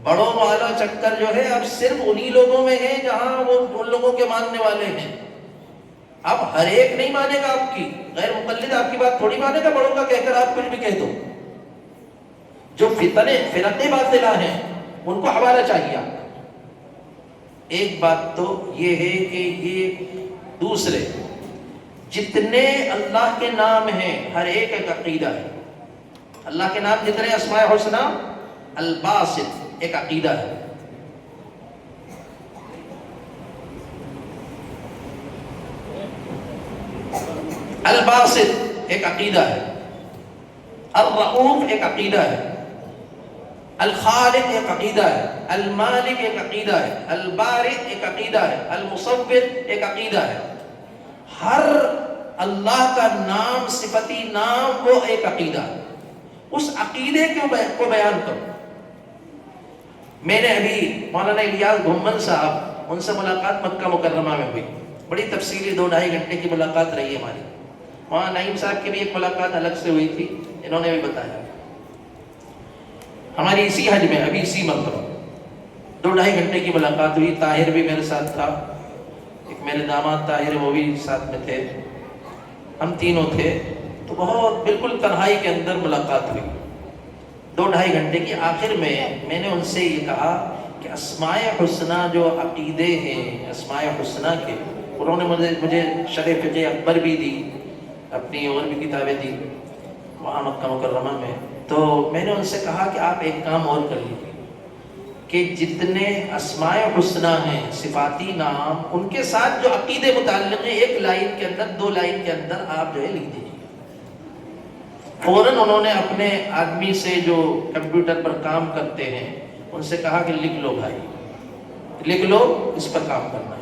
بڑوں والا چکر جو ہے اب صرف انہی لوگوں میں ہے جہاں وہ ان لوگوں کے ماننے والے ہیں. اب ہر ایک نہیں مانے گا آپ کی, غیر مقلد آپ کی بات تھوڑی مانے گا بڑوں کا کہہ کر آپ کچھ بھی کہہ دو. جو فرقے باطلہ ہیں ان کو حوالہ چاہیے آپ. ایک بات تو یہ ہے کہ یہ دوسرے جتنے اللہ کے نام ہیں ہر ایک ایک عقیدہ ہے. اللہ کے نام جتنے اسماء حسنہ, الباسط ایک عقیدہ ہے. الباسط ایک عقیدہ ہے, الرؤوف ایک عقیدہ ہے, الخالق ایک عقیدہ ہے, المالک ایک عقیدہ ہے, البارئ ایک عقیدہ ہے, المصور ایک عقیدہ ہے. ہر اللہ کا نام صفتی نام وہ ایک عقیدہ ہے. اس عقیدے کو بیان کرو. میں نے ابھی مولانا الیاس گھمن صاحب, ان سے ملاقات مکہ مکرمہ میں ہوئی. بڑی تفصیلی 2-2.5 گھنٹے کی ملاقات رہی ہماری. وہاں نعیم صاحب کی بھی ایک ملاقات الگ سے ہوئی تھی, انہوں نے بھی بتایا. ہماری اسی حج میں ابھی اسی مرتبہ 2-2.5 گھنٹے کی ملاقات ہوئی. طاہر بھی میرے ساتھ تھا, ایک میرے داماد طاہر وہ بھی ساتھ میں تھے, ہم تینوں تھے. تو بہت بالکل تنہائی کے اندر ملاقات ہوئی 2-2.5 گھنٹے کی. آخر میں نے ان سے یہ کہا کہ اسماء حسنہ جو عقیدے ہیں اسماء حسنہ کے, انہوں نے مجھے شرح فقہ اکبر بھی دی, اپنی اور بھی کتابیں دی وہاں مکہ مکرمہ میں. تو میں نے ان سے کہا کہ آپ ایک کام اور کر لیجیے کہ جتنے اسماء حسنہ ہیں صفاتی نام, ان کے ساتھ جو عقیدے متعلق ہیں 1 لائن کے اندر 2 لائن کے اندر آپ جو ہے لکھ دیجیے. فوراً انہوں نے اپنے آدمی سے جو کمپیوٹر پر کام کرتے ہیں ان سے کہا کہ لکھ لو بھائی, لکھ لو, اس پر کام کرنا ہے.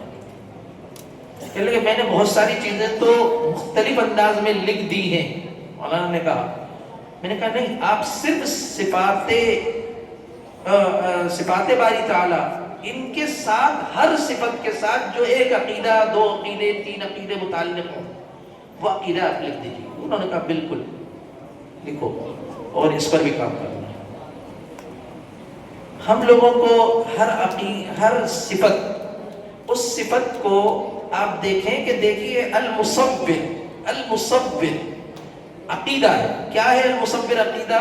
کہ میں نے بہت ساری چیزیں تو مختلف انداز میں لکھ دی ہیں. مولانا نے کہا, میں نے کہا نہیں, آپ صرف صفات باری تعالیٰ ان کے ساتھ ہر صفت کے ساتھ جو 1 عقیدہ 2 عقیدے 3 عقیدے متعلق ہوں وہ عقیدہ آپ لکھ دیجیے. انہوں نے کہا بالکل لکھو, اور اس پر بھی کام کرنا ہے. ہم لوگوں کو ہر صفت, اس صفت کو آپ دیکھیں کہ دیکھیے المصور عقیدہ ہے. کیا ہے المصور عقیدہ؟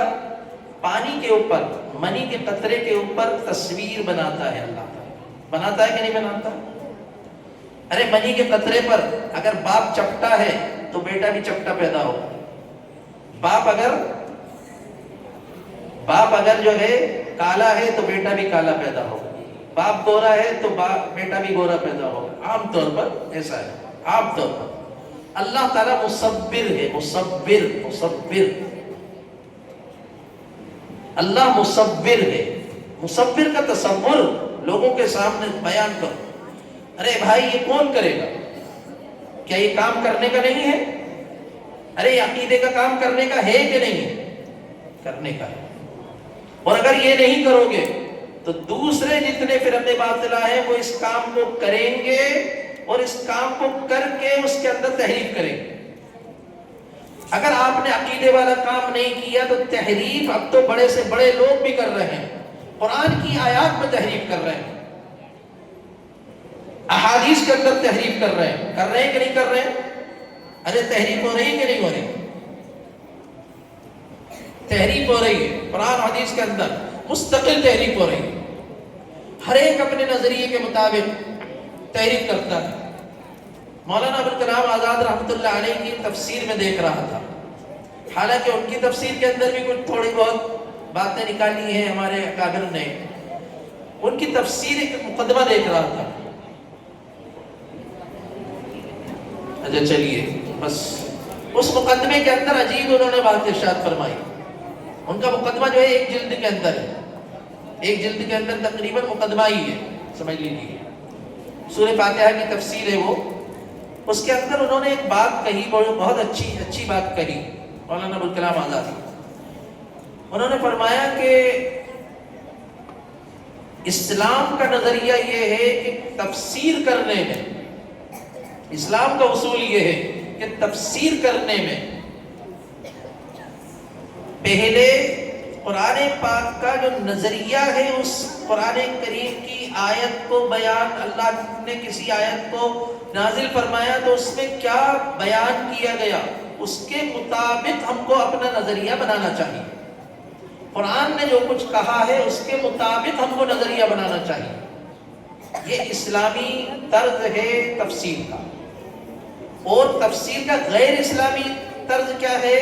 پانی کے اوپر, منی کے قطرے کے اوپر تصویر بناتا ہے اللہ تعالیٰ. بناتا ہے کہ نہیں بناتا؟ ارے منی کے قطرے پر اگر باپ چپٹا ہے تو بیٹا بھی چپٹا پیدا ہوگا. باپ اگر جو ہے کالا ہے تو بیٹا بھی کالا پیدا ہوگا. باپ گورا ہے تو بیٹا بھی گورا پیدا ہوگا. عام طور پر ایسا ہے, عام طور پر. اللہ تعالیٰ مصور ہے, مصور. اللہ مصور ہے. مصور کا تصور لوگوں کے سامنے بیان کرو. ارے بھائی یہ کون کرے گا؟ کیا یہ کام کرنے کا نہیں ہے؟ ارے یہ عقیدے کا کام کرنے کا ہے کہ نہیں ہے؟ کرنے کا ہے. اور اگر یہ نہیں کرو گے تو دوسرے جتنے فرقے باطلہ ہیں وہ اس کام کو کریں گے اور اس کام کو کر کے اس کے اندر تحریف کریں گے۔ اگر آپ نے عقیدے والا کام نہیں کیا تو تحریف اب تو بڑے سے بڑے لوگ بھی کر رہے ہیں، قرآن کی آیات میں تحریف کر رہے ہیں، احادیث کے اندر تحریف کر رہے ہیں کہ نہیں کر رہے ہیں؟ ارے تحریف ہو رہی ہے کہ نہیں ہو رہی؟ تحریف ہو رہی ہے، قرآن حدیث کے اندر مستقل تحریف ہو رہی ہے، ہر ایک اپنے نظریے کے مطابق تحریف کرتا ہے۔ مولانا ابوالکلام آزاد رحمۃ اللہ علیہ کی تفسیر میں دیکھ رہا تھا، حالانکہ ان کی تفسیر کے اندر بھی کچھ تھوڑی بہت باتیں نکالی ہیں ہمارے اکابر نے، ان کی تفسیر ایک مقدمہ دیکھ رہا تھا۔ اچھا چلیے، بس اس مقدمے کے اندر عجیب انہوں نے بات ارشاد فرمائی۔ ان کا مقدمہ جو ہے ایک جلد کے اندر ہے، ایک جلد کے اندر تقریباً مقدمہ ہی ہے، سمجھ لیجیے، سورہ فاتحہ کی تفسیر ہے وہ۔ اس کے اندر انہوں نے ایک بات کہی، بہت اچھی بات کہی مولانا ابوالکلام آزاد۔ انہوں نے فرمایا کہ اسلام کا نظریہ یہ ہے کہ تفسیر کرنے میں، اسلام کا اصول یہ ہے کہ تفسیر کرنے میں پہلے قرآن پاک کا جو نظریہ ہے، اس قرآن کریم کی آیت کو بیان، اللہ نے کسی آیت کو نازل فرمایا تو اس میں کیا بیان کیا گیا، اس کے مطابق ہم کو اپنا نظریہ بنانا چاہیے۔ قرآن نے جو کچھ کہا ہے اس کے مطابق ہم کو نظریہ بنانا چاہیے۔ یہ اسلامی طرز ہے تفسیر کا۔ اور تفسیر کا غیر اسلامی طرز کیا ہے؟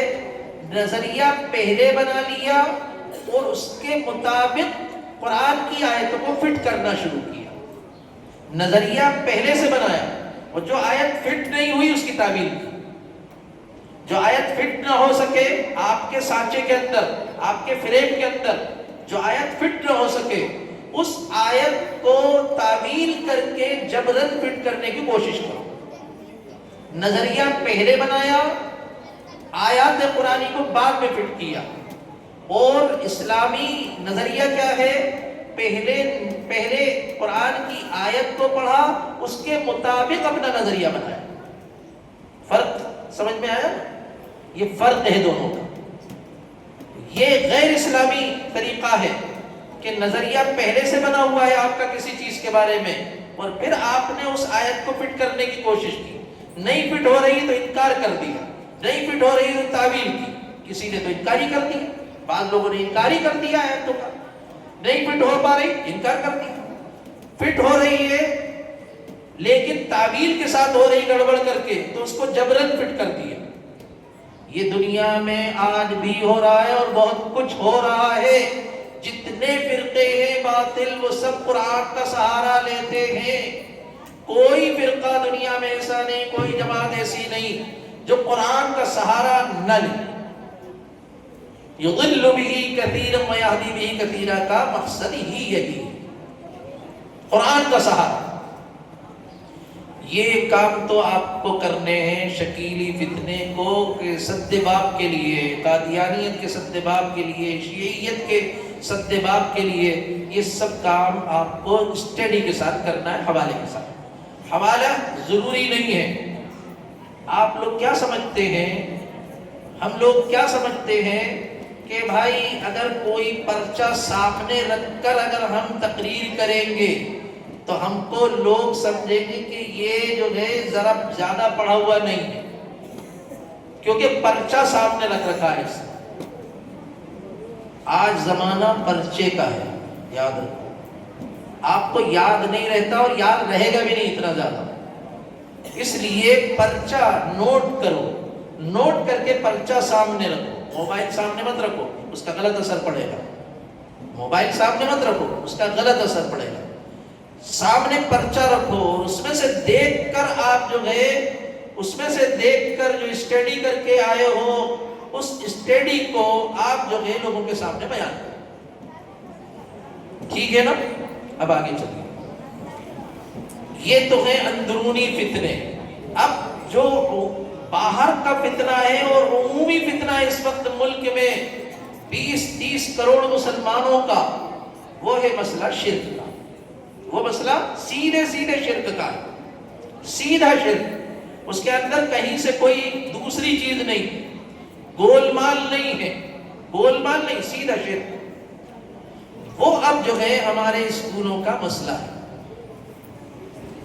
نظریہ پہلے بنا لیا اور اس کے مطابق قرآن کی آیتوں کو فٹ کرنا شروع کیا۔ نظریہ پہلے سے بنایا اور جو آیت فٹ نہیں ہوئی اس کی تعبیر کی۔ جو آیت فٹ نہ ہو سکے آپ کے سانچے کے اندر، آپ کے فریم کے اندر، جو آیت فٹ نہ ہو سکے اس آیت کو تعبیر کر کے جبرن فٹ کرنے کی کوشش کرو۔ نظریہ پہلے بنایا، آیات قرآنی کو بعد میں فٹ کیا۔ اور اسلامی نظریہ کیا ہے؟ پہلے قرآن کی آیت کو پڑھا، اس کے مطابق اپنا نظریہ بنایا۔ فرق سمجھ میں آیا؟ یہ فرق ہے دونوں کا۔ یہ غیر اسلامی طریقہ ہے کہ نظریہ پہلے سے بنا ہوا ہے آپ کا کسی چیز کے بارے میں، اور پھر آپ نے اس آیت کو فٹ کرنے کی کوشش کی۔ نہیں فٹ ہو رہی تو انکار کر دیا، نہیں فٹ ہو رہی تو تعویل کی۔ کسی نے تو انکار ہی کر دیا، بعض لوگوں نے انکار ہی کر دیا آیتوں کا۔ نہیں فٹ ہو پا رہی، انکار کر دیا۔ فٹ ہو رہی ہے لیکن تعویل کے ساتھ ہو رہی گڑبڑ کر کے، تو اس کو جبرن فٹ کر دیا۔ یہ دنیا میں آج بھی ہو رہا ہے اور بہت کچھ ہو رہا ہے۔ جتنے فرقے ہیں باطل وہ سب قرآن کا سہارا لیتے ہیں۔ کوئی فرقہ دنیا میں ایسا نہیں، کوئی جماعت ایسی نہیں جو قرآن کا سہارا نہ لے۔ یضل بہ کثیرا ویہدی بہ کثیرا کا مقصد ہی یہی ہے، قرآن کا سہارا۔ یہ کام تو آپ کو کرنے ہیں شکیلی فتنے کو کہ سد باب کے لیے، قادیانیت کے سد باب کے لیے، شیعیت کے سد باب کے لیے۔ یہ سب کام آپ کو اسٹڈی کے ساتھ کرنا ہے، حوالے کے ساتھ۔ حوالہ ضروری نہیں ہے۔ آپ لوگ کیا سمجھتے ہیں، ہم لوگ کیا سمجھتے ہیں کہ بھائی اگر کوئی پرچہ سامنے رکھ کر اگر ہم تقریر کریں گے تو ہم کو لوگ سمجھیں گے کہ یہ جو ہے ذرا زیادہ پڑھا ہوا نہیں ہے، کیونکہ پرچہ سامنے رکھ رکھا ہے اس نے۔ آج زمانہ پرچے کا ہے، یاد رکھو۔ آپ کو یاد نہیں رہتا اور یاد رہے گا بھی نہیں اتنا زیادہ، اس لیے پرچہ نوٹ کرو، نوٹ کر کے پرچہ سامنے رکھو۔ موبائل سامنے مت رکھو، اس کا غلط اثر پڑے گا۔ موبائل سامنے مت رکھو، اس کا غلط اثر پڑے گا۔ سامنے پرچہ رکھو اور اس میں سے دیکھ کر آپ جو ہے، اس میں سے دیکھ کر جو اسٹڈی کر کے آئے ہو، اس اسٹڈی کو آپ جو ہے لوگوں کے سامنے بیان کریں۔ ٹھیک ہے نا؟ اب آگے چلیے۔ یہ تو ہے اندرونی فتنے۔ اب جو باہر کا فتنہ ہے اور عمومی فتنہ اس وقت ملک میں 20-30 کروڑ مسلمانوں کا، وہ ہے مسئلہ شرک کا۔ وہ مسئلہ سیدھے شرک کا ہے۔ سیدھا شرک، اس کے اندر کہیں سے کوئی دوسری چیز نہیں، گول مال نہیں ہے، گول مال نہیں، سیدھا شرک۔ وہ اب جو ہے ہمارے اسکولوں کا مسئلہ ہے،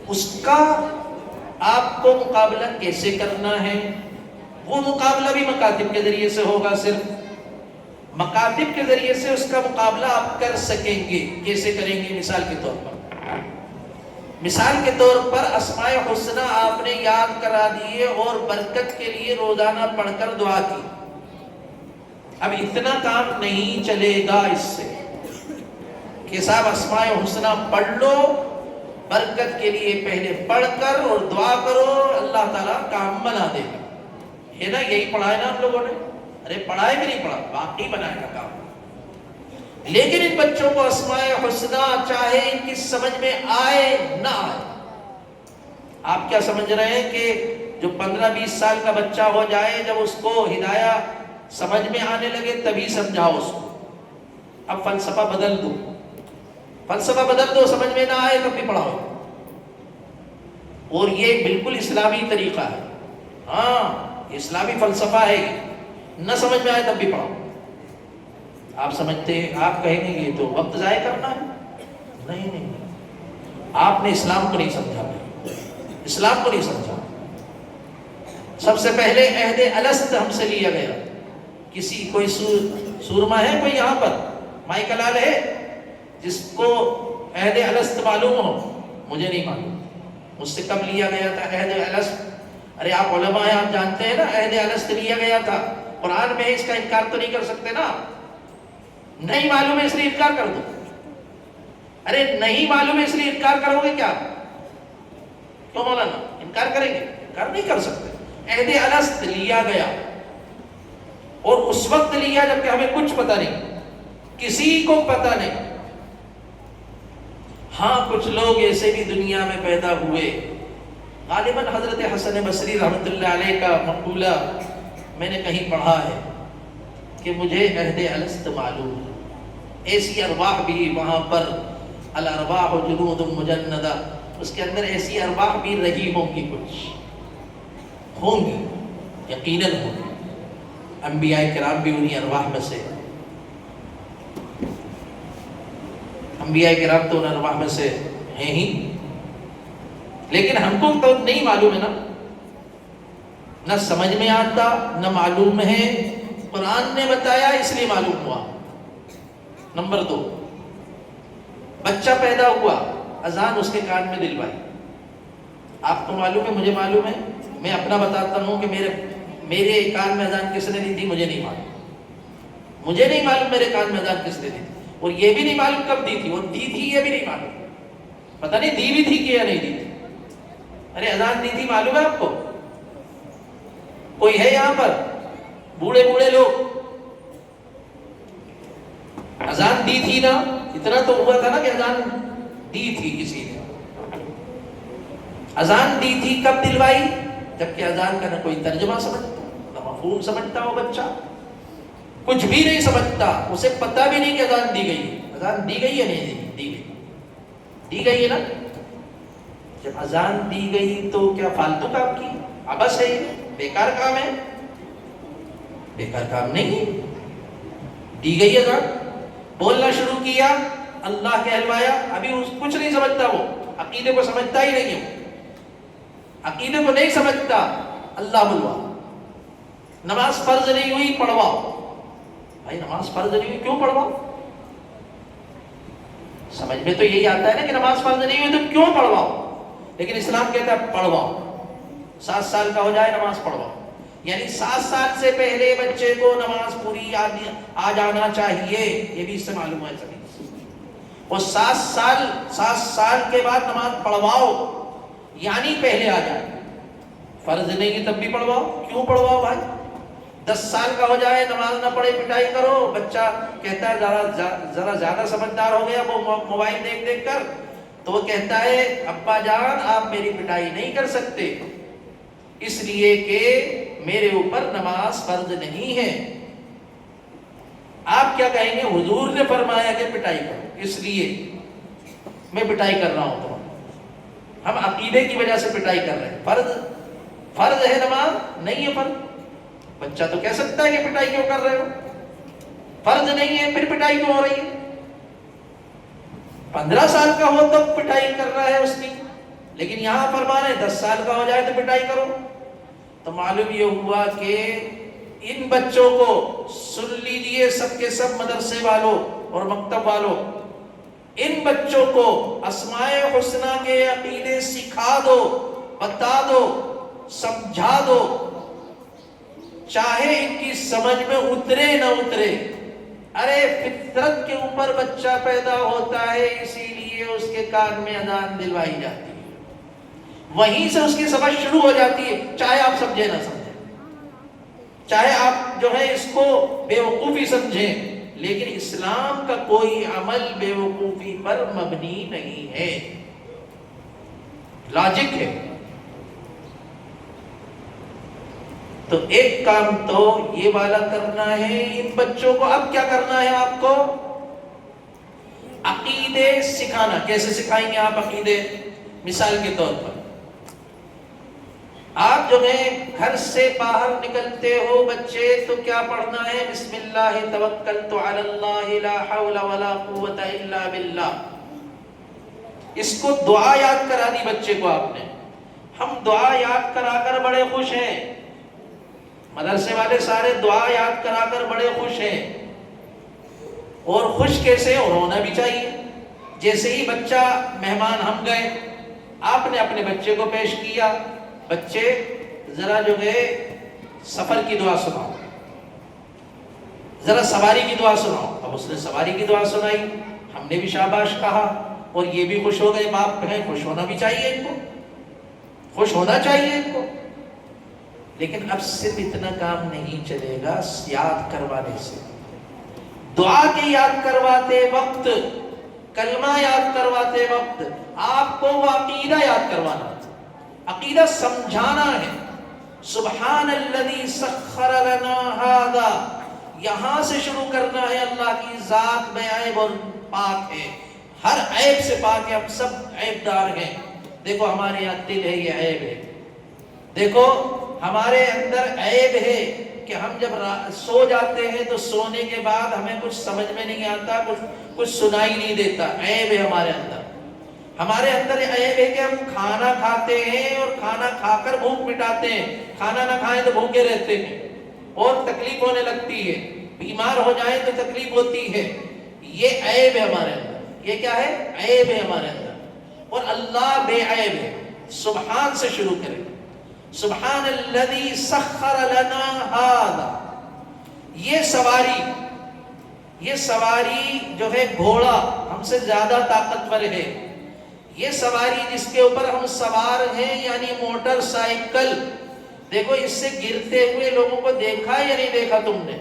اس کا آپ کو مقابلہ کیسے کرنا ہے؟ وہ مقابلہ بھی مکاتب کے ذریعے سے ہوگا، صرف مکاتب کے ذریعے سے اس کا مقابلہ آپ کر سکیں گے۔ کیسے کریں گے؟ مثال کے طور پر، مثال کے طور پر اسماء حسنہ آپ نے یاد کرا دیے اور برکت کے لیے روزانہ پڑھ کر دعا کی۔ اب اتنا کام نہیں چلے گا اس سے کہ صاحب اسماء حسنہ پڑھ لو، برکت کے لیے پہلے پڑھ کر اور دعا کرو، اللہ تعالیٰ کام بنا دے گا، ہے نا؟ یہی پڑھا ہے نا ہم لوگوں نے؟ ارے پڑھا ہے کہ نہیں پڑھا؟ باقی بنائے گا کام۔ لیکن ان بچوں کو اسماء حسنہ چاہے ان کی سمجھ میں آئے نہ آئے، آپ کیا سمجھ رہے ہیں کہ جو 15-20 سال کا بچہ ہو جائے، جب اس کو ہدایہ سمجھ میں آنے لگے تبھی سمجھاؤ اس کو؟ اب فلسفہ بدل دو، فلسفہ بدل دو، سمجھ میں نہ آئے تب بھی پڑھاؤ۔ اور یہ بالکل اسلامی طریقہ ہے، ہاں اسلامی فلسفہ ہے، نہ سمجھ میں آئے تب بھی پڑھاؤ۔ آپ سمجھتے ہیں، آپ کہیں گے یہ تو وقت ضائع کرنا ہے؟ نہیں نہیں، آپ نے اسلام کو نہیں سمجھا، اسلام کو نہیں سمجھا۔ سب سے پہلے عہد الست ہم سے لیا گیا۔ کسی کوئی سورما ہے کوئی یہاں پر؟ مائک لال ہے جس کو عہد الست معلوم ہو؟ مجھے نہیں معلوم، مجھ سے کب لیا گیا تھا عہد الست؟ ارے آپ علماء ہیں، آپ جانتے ہیں نا عہد الست لیا گیا تھا، قرآن میں اس کا انکار تو نہیں کر سکتے نا؟ نہیں معلوم ہے اس لیے انکار کر دو؟ ارے نہیں معلوم ہے اس لیے انکار کرو گے کیا؟ کیوں مولانا انکار کریں گے؟ انکار نہیں کر سکتے۔ عہد الست لیا گیا، اور اس وقت لیا جبکہ ہمیں کچھ پتہ نہیں، کسی کو پتہ نہیں۔ ہاں کچھ لوگ ایسے بھی دنیا میں پیدا ہوئے، غالباً حضرت حسن بصری رحمۃ اللہ علیہ کا مقولہ میں نے کہیں پڑھا ہے کہ مجھے عہد الست معلوم ہے، ایسی ارواح بھی وہاں پر، الارواح جنود مجندہ، اس کے اندر ایسی ارواح بھی رہی ہوں گی، کچھ ہوں گی، یقیناً ہوں گی۔ انبیاء کرام بھی انہی ارواح میں سے، انبیاء کرام تو ان ارواح میں سے ہیں ہی، لیکن ہم کو تو نہیں معلوم ہے نا، نہ سمجھ میں آتا نہ معلوم ہے، قرآن نے بتایا اس لیے معلوم ہوا۔ نمبر 2، بچہ پیدا ہوا، اذان اس کے کان میں دلوائی۔ آپ کو معلوم ہے، مجھے معلوم ہے، میں اپنا بتاتا ہوں کہ میرے کان میں اذان کس نے دی تھی؟ مجھے نہیں معلوم، مجھے نہیں معلوم میرے کان میں اذان کس نے دی تھی، اور یہ بھی نہیں معلوم کب دی تھی، اور دی تھی یہ بھی نہیں معلوم، پتہ نہیں دی بھی تھی کہ یا نہیں دی تھی۔ ارے اذان دی تھی معلوم ہے آپ کو؟ کوئی ہے یہاں پر بوڑھے بوڑھے لوگ؟ اذان دی تھی نا، اتنا تو ہوا تھا نا کہ اذان دی تھی کسی نے۔ اذان دی تھی کب دلوائی؟ جبکہ اذان کا نہ کوئی ترجمہ سمجھتا، نہ مفہوم سمجھتا، وہ بچہ کچھ بھی نہیں سمجھتا، اسے پتہ بھی نہیں کہ اذان دی گئی۔ اذان دی گئی یا نہیں دی گئی؟ دی گئی ہے نا۔ جب اذان دی گئی تو کیا فالتو کام کی؟ عبث ہے، بیکار کام ہے؟ بیکار کام نہیں ہے، دی گئی اذان، بولنا شروع کیا، اللہ کہلوایا، ابھی کچھ نہیں سمجھتا، وہ عقیدے کو سمجھتا ہی نہیں ہے، عقیدے کو نہیں سمجھتا، اللہ بلوا۔ نماز فرض نہیں ہوئی، پڑھواؤ۔ بھائی نماز فرض نہیں ہوئی، کیوں پڑھواؤ؟ سمجھ میں تو یہی آتا ہے نا کہ نماز فرض نہیں ہوئی تو کیوں پڑھواؤ، لیکن اسلام کہتا ہے پڑھواؤ، 7 سال کا ہو جائے نماز پڑھواؤ، یعنی 7 سال سے پہلے بچے کو نماز پوری آ جانا چاہیے، یہ بھی اس سے معلوم ہے سبھی۔ اور 7 سال کے بعد نماز پڑھواؤ، یعنی پہلے آ جائے، فرض نہیں ہے تب بھی پڑھواؤ، کیوں پڑھواؤ بھائی؟ 10 سال کا ہو جائے نماز نہ پڑھے پٹائی کرو، بچہ کہتا ہے ذرا زیادہ سمجھدار ہو گیا وہ موبائل دیکھ دیکھ کر، تو وہ کہتا ہے ابا جان آپ میری پٹائی نہیں کر سکتے، اس لیے کہ میرے اوپر نماز فرض نہیں ہے۔ آپ کیا کہیں گے؟ حضور نے فرمایا کہ پٹائی کرو، اس لیے میں پٹائی کر رہا ہوں تمہاری۔ ہم عقیدے کی وجہ سے پٹائی کر رہے ہیں. فرض ہے نماز، نہیں ہے فرض. بچہ تو کہہ سکتا ہے کہ پٹائی کیوں کر رہے ہو، فرض نہیں ہے پھر پٹائی کیوں ہو رہی ہے. 15 سال کا ہو تب پٹائی کر رہا ہے اس کی، لیکن یہاں فرما رہے ہیں 10 سال کا ہو جائے تو پٹائی کرو. تو معلوم یہ ہوا کہ ان بچوں کو سن لیجئے، سب کے سب مدرسے والوں اور مکتب والوں، ان بچوں کو اسماء حسنہ کے عقیدے سکھا دو، بتا دو، سمجھا دو، چاہے ان کی سمجھ میں اترے نہ اترے. ارے فطرت کے اوپر بچہ پیدا ہوتا ہے، اسی لیے اس کے کان میں اذان دلوائی جاتی ہے، وہیں سے اس کی سمجھ شروع ہو جاتی ہے، چاہے آپ سمجھے نہ سمجھیں، چاہے آپ جو ہے اس کو بے وقوفی سمجھیں. لیکن اسلام کا کوئی عمل بے وقوفی پر مبنی نہیں ہے، لاجک ہے. تو ایک کام تو یہ والا کرنا ہے ان بچوں کو. اب کیا کرنا ہے آپ کو؟ عقیدے سکھانا. کیسے سکھائیں گے آپ عقیدے؟ مثال کے طور پر آپ جو ہے گھر سے باہر نکلتے ہو بچے تو کیا پڑھنا ہے؟ بسم اللہ توکلت علی اللہ لا حول ولا قوت الا باللہ. اس کو دعا یاد کرا دی بچے کو آپ نے. ہم دعا یاد کرا کر بڑے خوش ہیں، مدرسے والے سارے دعا یاد کرا کر بڑے خوش ہیں. اور خوش کیسے؟ اور ہونا بھی چاہیے. جیسے ہی بچہ مہمان ہم گئے، آپ نے اپنے بچے کو پیش کیا، بچے ذرا جو ہے سفر کی دعا سناؤ، ذرا سواری کی دعا سناؤ. اب اس نے سواری کی دعا سنائی، ہم نے بھی شاباش کہا اور یہ بھی خوش ہو گئے. باپ ہیں، خوش ہونا بھی چاہیے ان کو، خوش ہونا چاہیے ان کو. لیکن اب صرف اتنا کام نہیں چلے گا. یاد کروانے سے، دعا کے یاد کرواتے وقت، کلمہ یاد کرواتے وقت آپ کو وہ عقیدہ یاد کروانا، عقیدہ سمجھانا ہے. سبحان الذی سخر لنا ھذا، یہاں سے شروع کرنا ہے. اللہ کی ذات بے عیب اور پاک ہے، ہر عیب سے پاک ہے. ہم سب عیب دار ہیں. دیکھو ہمارے یہاں دل ہے، یہ عیب ہے. دیکھو ہمارے اندر عیب ہے کہ ہم جب سو جاتے ہیں تو سونے کے بعد ہمیں کچھ سمجھ میں نہیں آتا، کچھ سنائی نہیں دیتا. عیب ہے ہمارے اندر. ہمارے اندر عیب ہے کہ ہم کھانا کھاتے ہیں اور کھانا کھا کر بھوک مٹاتے ہیں، کھانا نہ کھائیں تو بھوکے رہتے ہیں اور تکلیف ہونے لگتی ہے. بیمار ہو جائیں تو تکلیف ہوتی ہے. یہ عیب ہے ہمارے اندر. یہ کیا ہے؟ عیب ہے ہمارے اندر. اور اللہ بے عیب ہے. سبحان سے شروع کریں. سبحان الذی سخر لنا ھذا. یہ سواری جو ہے گھوڑا ہم سے زیادہ طاقتور ہے. یہ سواری جس کے اوپر ہم سوار ہیں یعنی موٹر سائیکل، دیکھو اس سے گرتے ہوئے لوگوں کو دیکھا یا نہیں دیکھا تم نے؟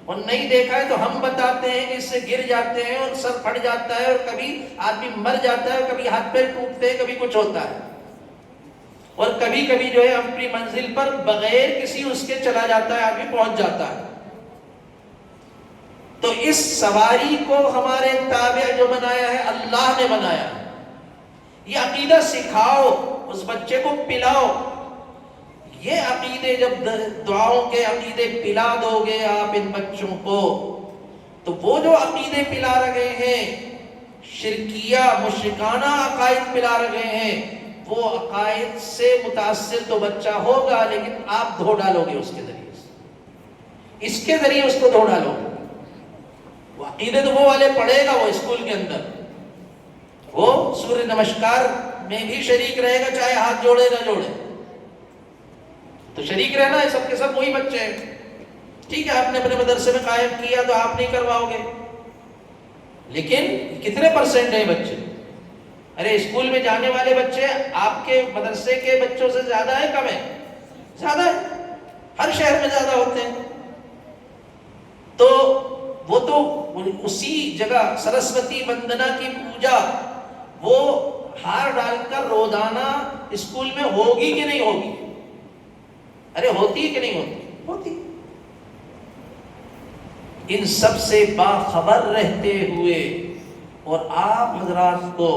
اور نہیں دیکھا ہے تو ہم بتاتے ہیں کہ اس سے گر جاتے ہیں اور سر پھٹ جاتا ہے اور کبھی آدمی مر جاتا ہے، کبھی ہاتھ پیر ٹوٹتے ہیں، کبھی کچھ ہوتا ہے، اور کبھی کبھی جو ہے اپنی منزل پر بغیر کسی اس کے چلا جاتا ہے، آدمی پہنچ جاتا ہے. تو اس سواری کو ہمارے تابع جو بنایا ہے اللہ نے بنایا ہے. یہ عقیدہ سکھاؤ، اس بچے کو پلاؤ. یہ عقیدے جب دعاؤں کے عقیدے پلا دو گے آپ ان بچوں کو، تو وہ جو عقیدے پلا رہے ہیں، شرکیہ مشرکانہ عقائد پلا رہے ہیں، وہ عقائد سے متاثر تو بچہ ہوگا، لیکن آپ دھو ڈالو گے اس کے ذریعے سے، اس کے ذریعے اس کو دھو ڈالو گے. وہ عقیدے تو وہ والے پڑھے گا، وہ اسکول کے اندر وہ سوریہ نمسکار میں بھی شریک رہے گا، چاہے ہاتھ جوڑے نہ جوڑے، تو شریک رہنا ہے. سب کے سب وہی بچے ہیں. ٹھیک ہے آپ نے اپنے مدرسے میں قائم کیا تو آپ نہیں کرواؤ گے، لیکن کتنے پرسنٹ ہیں بچے؟ ارے اسکول میں جانے والے بچے آپ کے مدرسے کے بچوں سے زیادہ ہے، کم ہے؟ زیادہ ہے. ہر شہر میں زیادہ ہوتے ہیں. تو وہ تو اسی جگہ سرسوتی وندنا کی پوجا وہ ہار ڈال کر روزانہ اسکول میں ہوگی کہ نہیں ہوگی؟ ارے ہوتی کہ نہیں ہوتی؟ ہوتی. ان سب سے باخبر رہتے ہوئے اور آپ حضرات کو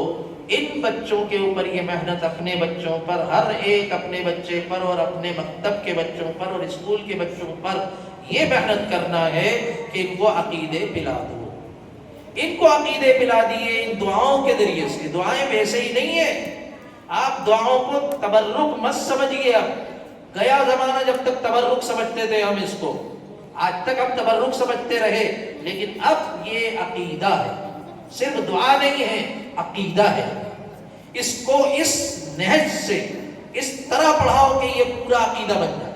ان بچوں کے اوپر یہ محنت، اپنے بچوں پر، ہر ایک اپنے بچے پر اور اپنے مکتب کے بچوں پر اور اسکول کے بچوں پر یہ محنت کرنا ہے کہ ان کو عقیدے پلا دو، ان کو عقیدے پلا دیے ان دعاؤں کے ذریعے سے۔ دعائیں ویسے ہی نہیں ہیں، آپ دعاؤں کو تبرک مت سمجھیے۔ اب گیا زمانہ جب تک تبرک سمجھتے تھے ہم اس کو، آج تک ہم تبرک سمجھتے رہے، لیکن اب یہ عقیدہ ہے، صرف دعا نہیں ہے، عقیدہ ہے۔ اس کو اس نہج سے اس طرح پڑھاؤ کہ یہ پورا عقیدہ بن جائے۔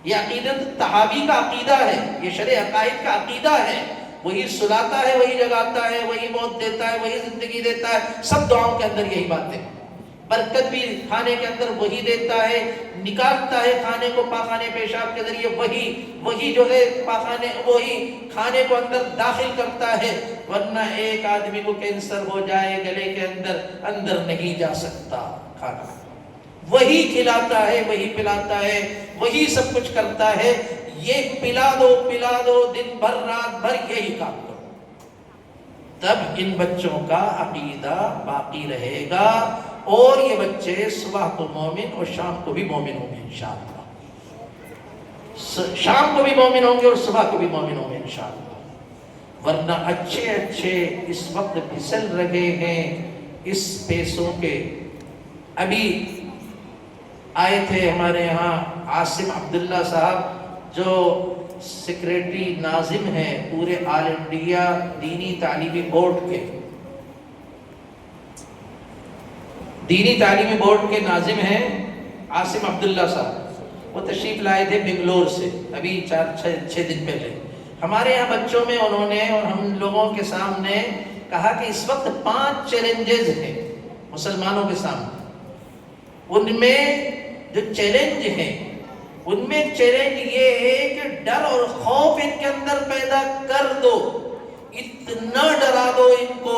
یہ عقیدت تحابی کا عقیدہ ہے، یہ شرع عقائد کا عقیدہ ہے۔ وہی سلاتا ہے، وہی جگاتا ہے، وہی موت دیتا ہے، وہی زندگی دیتا ہے، سب دعاؤں کے اندر یہی باتیں۔ برکت بھی کھانے کے اندر وہی دیتا ہے، نکالتا ہے کھانے کو پاخانے پیشاب کے ذریعے وہی جو ہے پاخانے وہی کھانے کو اندر داخل کرتا ہے، ورنہ ایک آدمی کو کینسر ہو جائے گلے کے اندر نہیں جا سکتا کھانا۔ وہی کھلاتا ہے، وہی پلاتا ہے، وہی سب کچھ کرتا ہے۔ یہ پلا دو دن بھر رات بھر یہی کام کرو، تب ان بچوں کا عقیدہ باقی رہے گا اور یہ بچے صبح کو مومن اور شام کو بھی مومن ہوں گے انشاءاللہ۔ شام کو بھی مومن ہوں گے اور صبح کو بھی مومن ہوں گے انشاءاللہ۔ ورنہ اچھے اس وقت پھسل رہے ہیں اس پیسوں کے۔ ابھی آئے تھے ہمارے یہاں عاصم عبداللہ صاحب، جو سیکریٹری ناظم ہیں پورے آل انڈیا دینی تعلیمی بورڈ کے، دینی تعلیمی بورڈ کے ناظم ہیں عاصم عبداللہ صاحب۔ وہ تشریف لائے تھے بنگلور سے ابھی 4-6 دن پہلے ہمارے یہاں بچوں میں۔ انہوں نے اور ہم لوگوں کے سامنے کہا کہ اس وقت 5 چیلنجز ہیں مسلمانوں کے سامنے۔ ان میں جو چیلنج ہیں، ان میں چیلنج یہ ہے کہ ڈر اور خوف ان کے اندر پیدا کر دو، اتنا ڈرا دو ان کو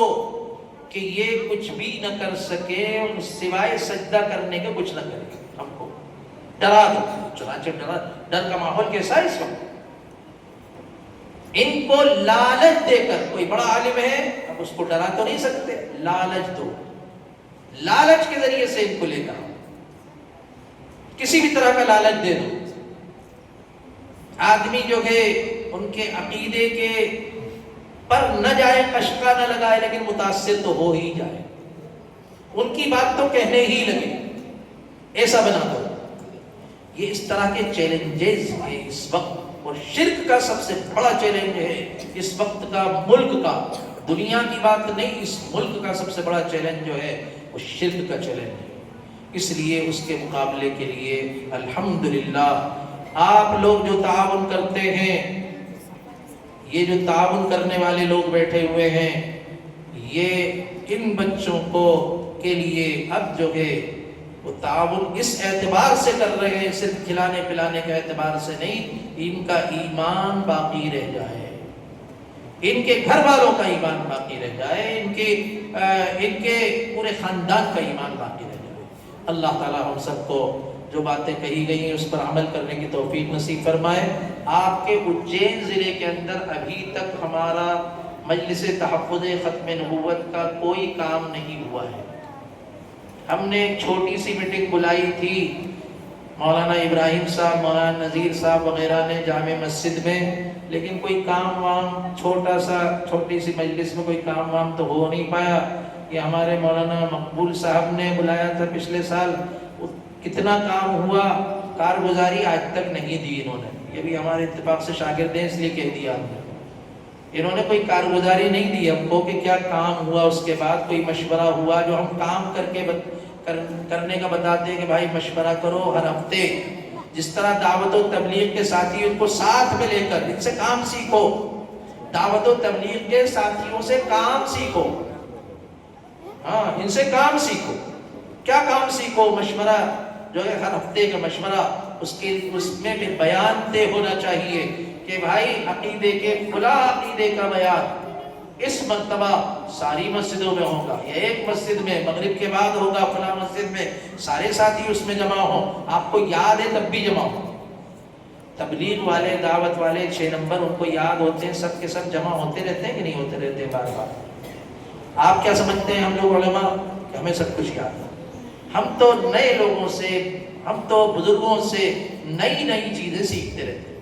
کہ یہ کچھ بھی نہ کر سکے اور سوائے سجدہ کرنے کے کچھ نہ کرے۔ ہم کو ڈرا دو، چنانچہ ڈر کا ماحول کیسا ہے اس وقت؟ ان کو لالچ دے کر، کوئی بڑا عالم ہے اب اس کو ڈرا تو نہیں سکتے، لالچ دو، لالچ کے ذریعے سے ان کو لے کر کسی بھی طرح کا لالچ دے دو۔ آدمی جو ہے ان کے عقیدے کے پر نہ جائے، قشقہ نہ لگائے، لیکن متاثر تو ہو ہی جائے، ان کی بات تو کہنے ہی لگے، ایسا بنا دو۔ یہ اس طرح کے چیلنجز ہیں اس وقت، اور شرک کا سب سے بڑا چیلنج ہے اس وقت کا، ملک کا، دنیا کی بات نہیں، اس ملک کا سب سے بڑا چیلنج جو ہے وہ شرک کا چیلنج ہے۔ اس لیے اس کے مقابلے کے لیے الحمدللہ آپ لوگ جو تعاون کرتے ہیں، یہ جو تعاون کرنے والے لوگ بیٹھے ہوئے ہیں، یہ ان بچوں کو کے لیے اب جو ہے وہ تعاون اس اعتبار سے کر رہے ہیں، صرف کھلانے پلانے کے اعتبار سے نہیں، ان کا ایمان باقی رہ جائے، ان کے گھر والوں کا ایمان باقی رہ جائے، ان کے پورے خاندان کا ایمان باقی رہ جائے۔ اللہ تعالی ہم سب کو جو باتیں کہی گئی ہیں اس پر عمل کرنے کی توفیق نصیب فرمائے۔ آپ کے اجین ضلع کے اندر ابھی تک ہمارا مجلس تحفظ ختم نبوت کا کوئی کام نہیں ہوا ہے۔ ہم نے ایک چھوٹی سی میٹنگ بلائی تھی، مولانا ابراہیم صاحب، مولانا نذیر صاحب وغیرہ نے جامع مسجد میں، لیکن کوئی کام وام چھوٹی سی مجلس میں کوئی کام وام تو ہو نہیں پایا۔ یہ ہمارے مولانا مقبول صاحب نے بلایا تھا پچھلے سال، کتنا کام ہوا، کارگزاری آج تک نہیں دی انہوں نے۔ یہ بھی ہمارے اتفاق سے شاگرد ہیں اس لیے کہہ دیا ہم نے، انہوں نے کوئی کارگزاری نہیں دی ہم کو کہ کیا کام ہوا، اس کے بعد کوئی مشورہ ہوا جو ہم کام کرنے کا بتاتے ہیں کہ بھائی مشورہ کرو ہر ہفتے، جس طرح دعوت و تبلیغ کے ساتھی ان کو ساتھ میں لے کر ان سے کام سیکھو، دعوت و تبلیغ کے ساتھیوں سے کام سیکھو، ہاں ان سے کام سیکھو۔ کیا کام سیکھو؟ مشورہ جو ہے ہر ہفتے کا مشورہ، اس میں بھی بیان طے ہونا چاہیے کہ بھائی عقیدے کے فلاں عقیدے کا بیان اس مرتبہ ساری مسجدوں میں ہوگا، یا ایک مسجد میں مغرب کے بعد ہوگا، فلاں مسجد میں سارے ساتھی اس میں جمع ہوں، آپ کو یاد ہے تب بھی جمع ہو۔ تبلیغ والے، دعوت والے 6 نمبر ان کو یاد ہوتے ہیں، سب کے سب جمع ہوتے رہتے ہیں کہ نہیں ہوتے رہتے بار بار؟ آپ کیا سمجھتے ہیں ہم لوگ علماء کہ ہمیں سب کچھ یاد ہے؟ ہم تو نئے لوگوں سے، ہم تو بزرگوں سے نئی نئی چیزیں سیکھتے رہتے ہیں۔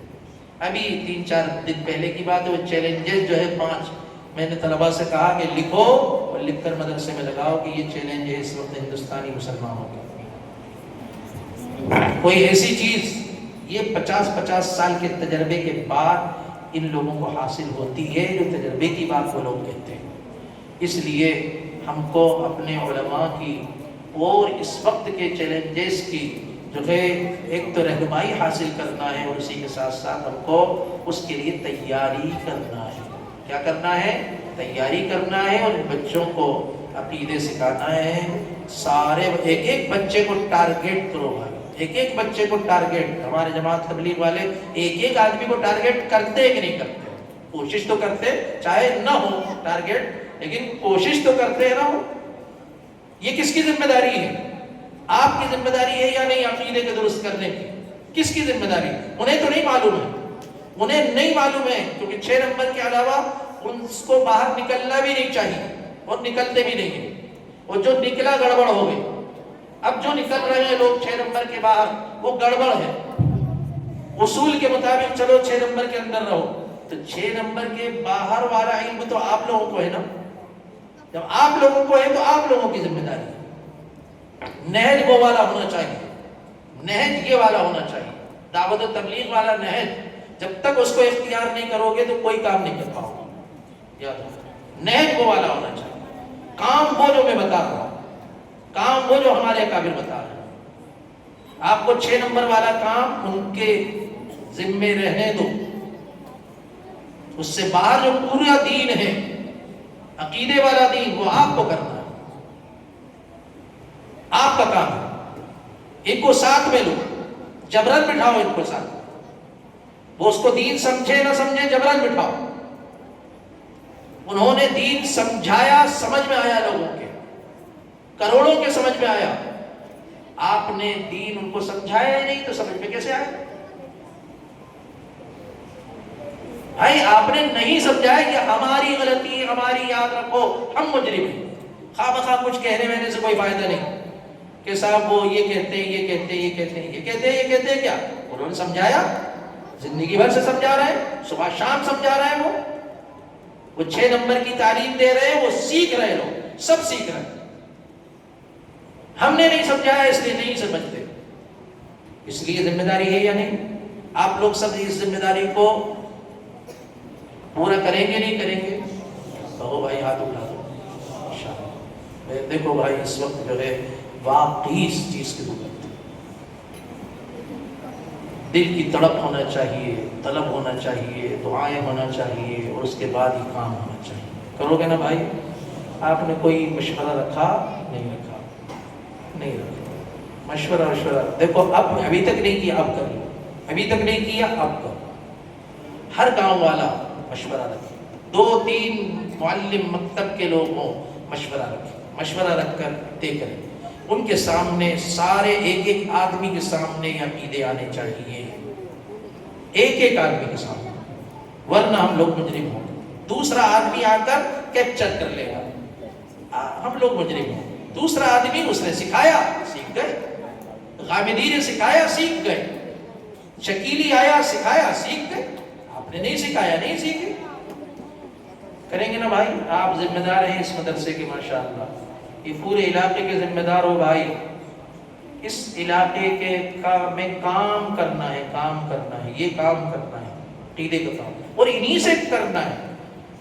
ابھی 3-4 دن پہلے کی بات ہے، وہ چیلنجز جو ہے 5 میں نے طلباء سے کہا کہ لکھو اور لکھ کر مدرسے میں لگاؤ کہ یہ چیلنج ہے اس وقت ہندوستانی مسلمانوں کا۔ کوئی ایسی چیز یہ 50 سال کے تجربے کے بعد ان لوگوں کو حاصل ہوتی ہے جو تجربے کی بات وہ لوگ کہتے ہیں۔ اس لیے ہم کو اپنے علماء کی اور اس وقت کے چیلنجز کی جو ہے ایک تو رہنمائی حاصل کرنا ہے، اور اسی کے ساتھ ساتھ ہم کو اس کے لیے تیاری کرنا ہے۔ کیا کرنا ہے؟ تیاری کرنا ہے، اور بچوں کو عقیدے سکھانا ہے۔ سارے ایک ایک بچے کو ٹارگیٹ کرو بھائی، ایک ایک بچے کو ٹارگیٹ۔ ہمارے جماعت تبلیغ والے ایک ایک آدمی کو ٹارگیٹ کرتے کہ نہیں کرتے؟ کوشش تو کرتے، چاہے نہ ہو ٹارگیٹ لیکن کوشش تو کرتے ہیں نا ہو۔ یہ کس کی ذمہ داری ہے؟ آپ کی ذمہ داری ہے یا نہیں عقیدے کے درست کرنے کی؟ کس کی ذمہ داری؟ انہیں تو نہیں معلوم ہے، انہیں نہیں معلوم ہے، کیونکہ 6 نمبر کے علاوہ ان کو باہر نکلنا بھی نہیں چاہیے، اور نکلتے بھی نہیں ہیں، اور جو نکلا گڑبڑ ہو گئی۔ اب جو نکل رہے ہیں لوگ 6 نمبر کے باہر، وہ گڑبڑ ہے۔ اصول کے مطابق چلو 6 نمبر کے اندر رہو، تو 6 نمبر کے باہر والا علم تو آپ لوگوں کو ہے نا۔ جب آپ لوگوں کو ہے تو آپ لوگوں کی ذمہ داری ہے۔ نہج وہ والا ہونا چاہیے، نہج یہ والا ہونا چاہیے، دعوت و تبلیغ والا نہج۔ جب تک اس کو اختیار نہیں کرو گے تو کوئی کام نہیں کر پاؤ گے۔ یاد رکھو، نہج وہ والا ہونا چاہیے۔ کام وہ جو میں بتا رہا ہوں، کام وہ جو ہمارے اکابر بتا رہے ہیں۔ آپ کو 6 نمبر والا کام ان کے ذمے رہنے دو، اس سے باہر جو پورا دین ہے، عقیدے والا دین، وہ آپ کو کرنا ہے، آپ کا کام ہے۔ ان کو ساتھ میں لو، جبرن بٹھاؤ ان کو ساتھ، وہ اس کو دین سمجھے نہ سمجھے جبرن بٹھاؤ۔ انہوں نے دین سمجھایا، سمجھ میں آیا، لوگوں کے کروڑوں کے سمجھ میں آیا۔ آپ نے دین ان کو سمجھایا ہی نہیں تو سمجھ میں کیسے آئے؟ بھائی آپ نے نہیں سمجھایا کہ ہماری غلطی، ہماری، یاد رکھو ہم مجرم ہیں۔ خواہ بخواہ کچھ کہنے وہنے سے کوئی فائدہ نہیں کہ صاحب وہ یہ کہتے ہیں، یہ کہتے ہیں، یہ کہتے ہیں، یہ کہتے ہیں، یہ کہتے ہیں۔ کیا انہوں نے سمجھایا؟ زندگی بھر سے سمجھا رہے ہیں، صبح شام سمجھا رہے ہیں۔ وہ 6 نمبر کی تعلیم دے رہے ہیں، وہ سیکھ رہے لوگ، سب سیکھ رہے ہیں۔ ہم نے نہیں سمجھایا اس لیے نہیں سمجھتے۔ اس لیے ذمہ داری ہے یا نہیں؟ آپ لوگ سب اس ذمہ داری کو پورا کریں گے نہیں کریں گے؟ کہو بھائی ہاتھ اٹھا دو۔ دیکھو بھائی اس وقت جو ہے واقعی اس چیز کی ضرورت ہے، دل کی تڑپ ہونا چاہیے، طلب ہونا چاہیے، دعائیں ہونا چاہیے، اور اس کے بعد ہی کام ہونا چاہیے۔ کرو گے نا بھائی؟ آپ نے کوئی مشورہ رکھا؟ نہیں رکھا، نہیں رکھا مشورہ۔ دیکھو اب ابھی تک نہیں کیا، اب کر لو، ابھی تک نہیں کیا، اب کرو۔ ہر گاؤں والا مشورہ رکھے، 2-3 معلم مکتب کے لوگ ہوں، مشورہ رکھے، مشورہ رکھ کر طے کریں۔ ان کے سامنے سارے ایک ایک آدمی کے سامنے یہ عقیدے آنے چاہیے، ایک ایک آدمی کے سامنے، ورنہ ہم لوگ مجرم ہوں گے۔ دوسرا آدمی آ کر کیپچر کر لے گا، ہم لوگ مجرم ہوں۔ دوسرا آدمی، اس نے سکھایا، سیکھ گئے۔ غامدی نے سکھایا، سیکھ گئے۔ شکیلی آیا، سکھایا، سیکھ گئے۔ آپ نے نہیں سکھایا، نہیں سیکھے۔ کریں گے نا بھائی؟ آپ ذمہ دار ہیں اس مدرسے کے، ماشاءاللہ یہ پورے علاقے کے ذمہ دار ہو بھائی۔ اس علاقے کے میں کام کرنا ہے، کام کرنا ہے، یہ کام کرنا ہے، عقیدے کا کام، اور انہی سے کرنا ہے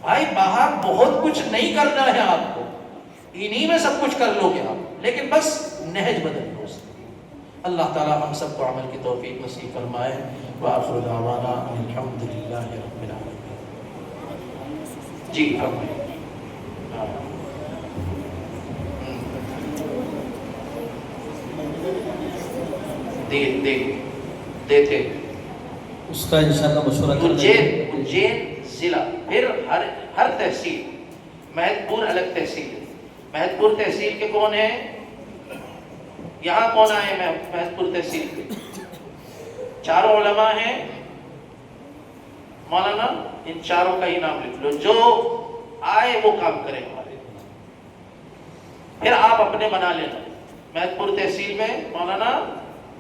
بھائی۔ باہر بہت کچھ نہیں کرنا ہے آپ کو، انہی میں سب کچھ کر لو گے آپ، لیکن بس نہج بدل لو۔ اللہ تعالی ہم سب کو عمل کی توفیق نصیب فرمائے۔ وآخر دعوانا الحمدللہ رب العالمین۔ جی فرمائیں۔ دیتے اس کا انشاءاللہ مشورہ کر لیں گے۔ اجین ضلع، پھر ہر تحصیل، مہت پور الگ تحصیل ہے۔ مہت پور تحصیل کے کون ہیں؟ یہاں کون آئے مہت پور تحصیل کے؟ چاروں علماء ہیں مولانا، ان چاروں کا ہی نام لکھ لو، جو آئے وہ کام کرے ہمارے۔ پھر آپ اپنے بنا لینا. مہت پور تحصیل میں مولانا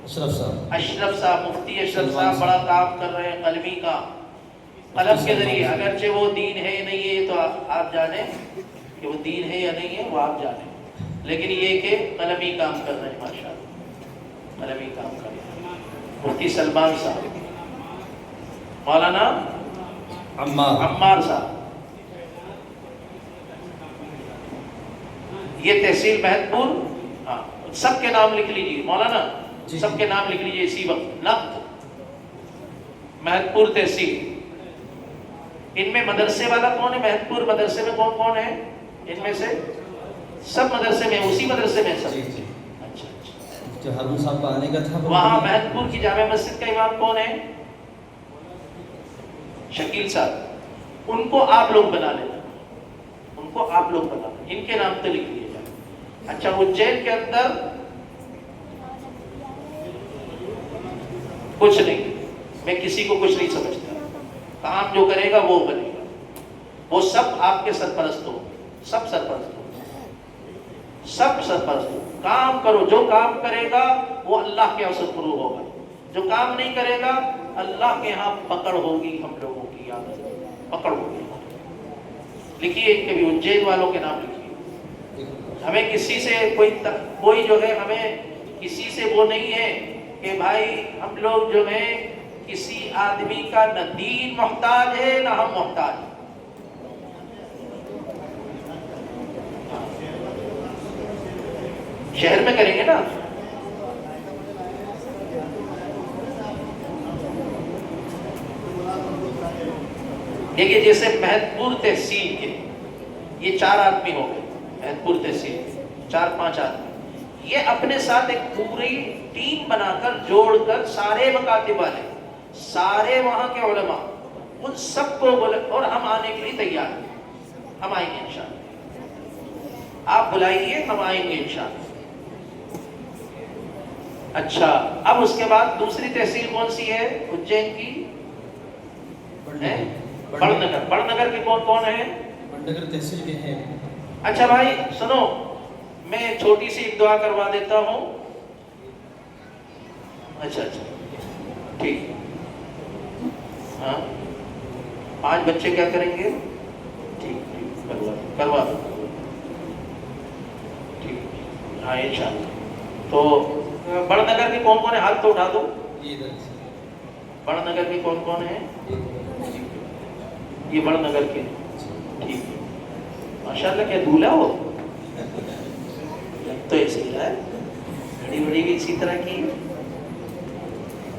اشرف صاحب, مفتی اشرف صاحب بڑا کام کر رہے ہیں قلمی کا, قلم کے ذریعے. اگرچہ وہ دین ہے یا نہیں ہے تو آپ جانیں کہ وہ دین ہے یا نہیں ہے, وہ آپ جانیں, لیکن یہ کہ قلمی کام کر رہے ہیں ماشاءاللہ, قلمی کام کر رہے ہیں. مفتی سلمان صاحب, مولانا عمار صاحب, یہ تحصیل مہت پور. ہاں, سب کے نام لکھ لیجیے مولانا, سب کے نام لکھ لیجیے اسی وقت. نقد مہت پور تحصیل. ان میں مدرسے والا کون ہے؟ مہت پور مدرسے میں کون کون ہے ان میں سے؟ سب مدرسے میں, اسی مدرسے میں سب. اچھا جو ہارون صاحب کا آنے کا تھا وہاں مہت پور کی جامع مسجد کا امام کون ہے؟ شکیل صاحب. ان کو آپ لوگ بنا لینا, ان کو آپ لوگ بنا لینا, ان کے نام تو لکھ لیے جائے. اچھا, اجین کے اندر کچھ نہیں, میں کسی کو کچھ نہیں سمجھتا. کام جو کرے گا وہ بنے گا, وہ سب آپ کے سرپرست ہو, سب سرپرست ہو, سب سرپرست ہو. کام کرو, جو کام کرے گا وہ اللہ کے اوسط پرو ہوگا, جو کام نہیں کرے گا اللہ کے ہاں پکڑ ہوگی. ہم لوگوں کی یاد پکڑ ہوگی. لکھیے کبھی اجین والوں کے نام لکھیے. ہمیں کسی سے کوئی جو ہے, ہمیں کسی سے وہ نہیں ہے کہ بھائی ہم لوگ جو ہے کسی آدمی کا نہ دین محتاج ہے نہ ہم محتاج ہیں. شہر میں کریں گے نا. دیکھیے جیسے مہت پور تحصیل کے یہ 4 آدمی ہو گئے, مہت پور تحصیل 4-5 آدمی, یہ اپنے ساتھ ایک پوری ٹیم بنا کر جوڑ کر سارے مکاتب والے, سارے وہاں کے علماء, ان سب کو بولے, اور ہم آنے کے لیے تیار ہیں. ہم آئیں گے انشاءاللہ, آپ بلائیے, ہم آئیں گے انشاءاللہ. اچھا, اب اس کے بعد دوسری تحصیل کون سی ہے اجین کی؟ بڑھ نگر. بڑھ نگر کے کون کون ہیں؟ بڑھ نگر تحصیل کے ہیں. اچھا بھائی سنو, میں چھوٹی سی ایک دعا کروا دیتا ہوں. اچھا ٹھیک. ہاں, 5 بچے کیا کریں گے؟ ٹھیک, کروا دو. ٹھیک, ہاں انشاءاللہ. تو بڑھ نگر کے کون کون ہیں؟ ہاتھ تو اٹھا دو. بڑھ نگر کے کون کون ہیں؟ یہ بڑھ نگر کے. ٹھیک ہے, ماشاءاللہ. کیا دولہا ہو تو ایسے ہی ہے, گھڑی بڑی بھی اسی طرح کی,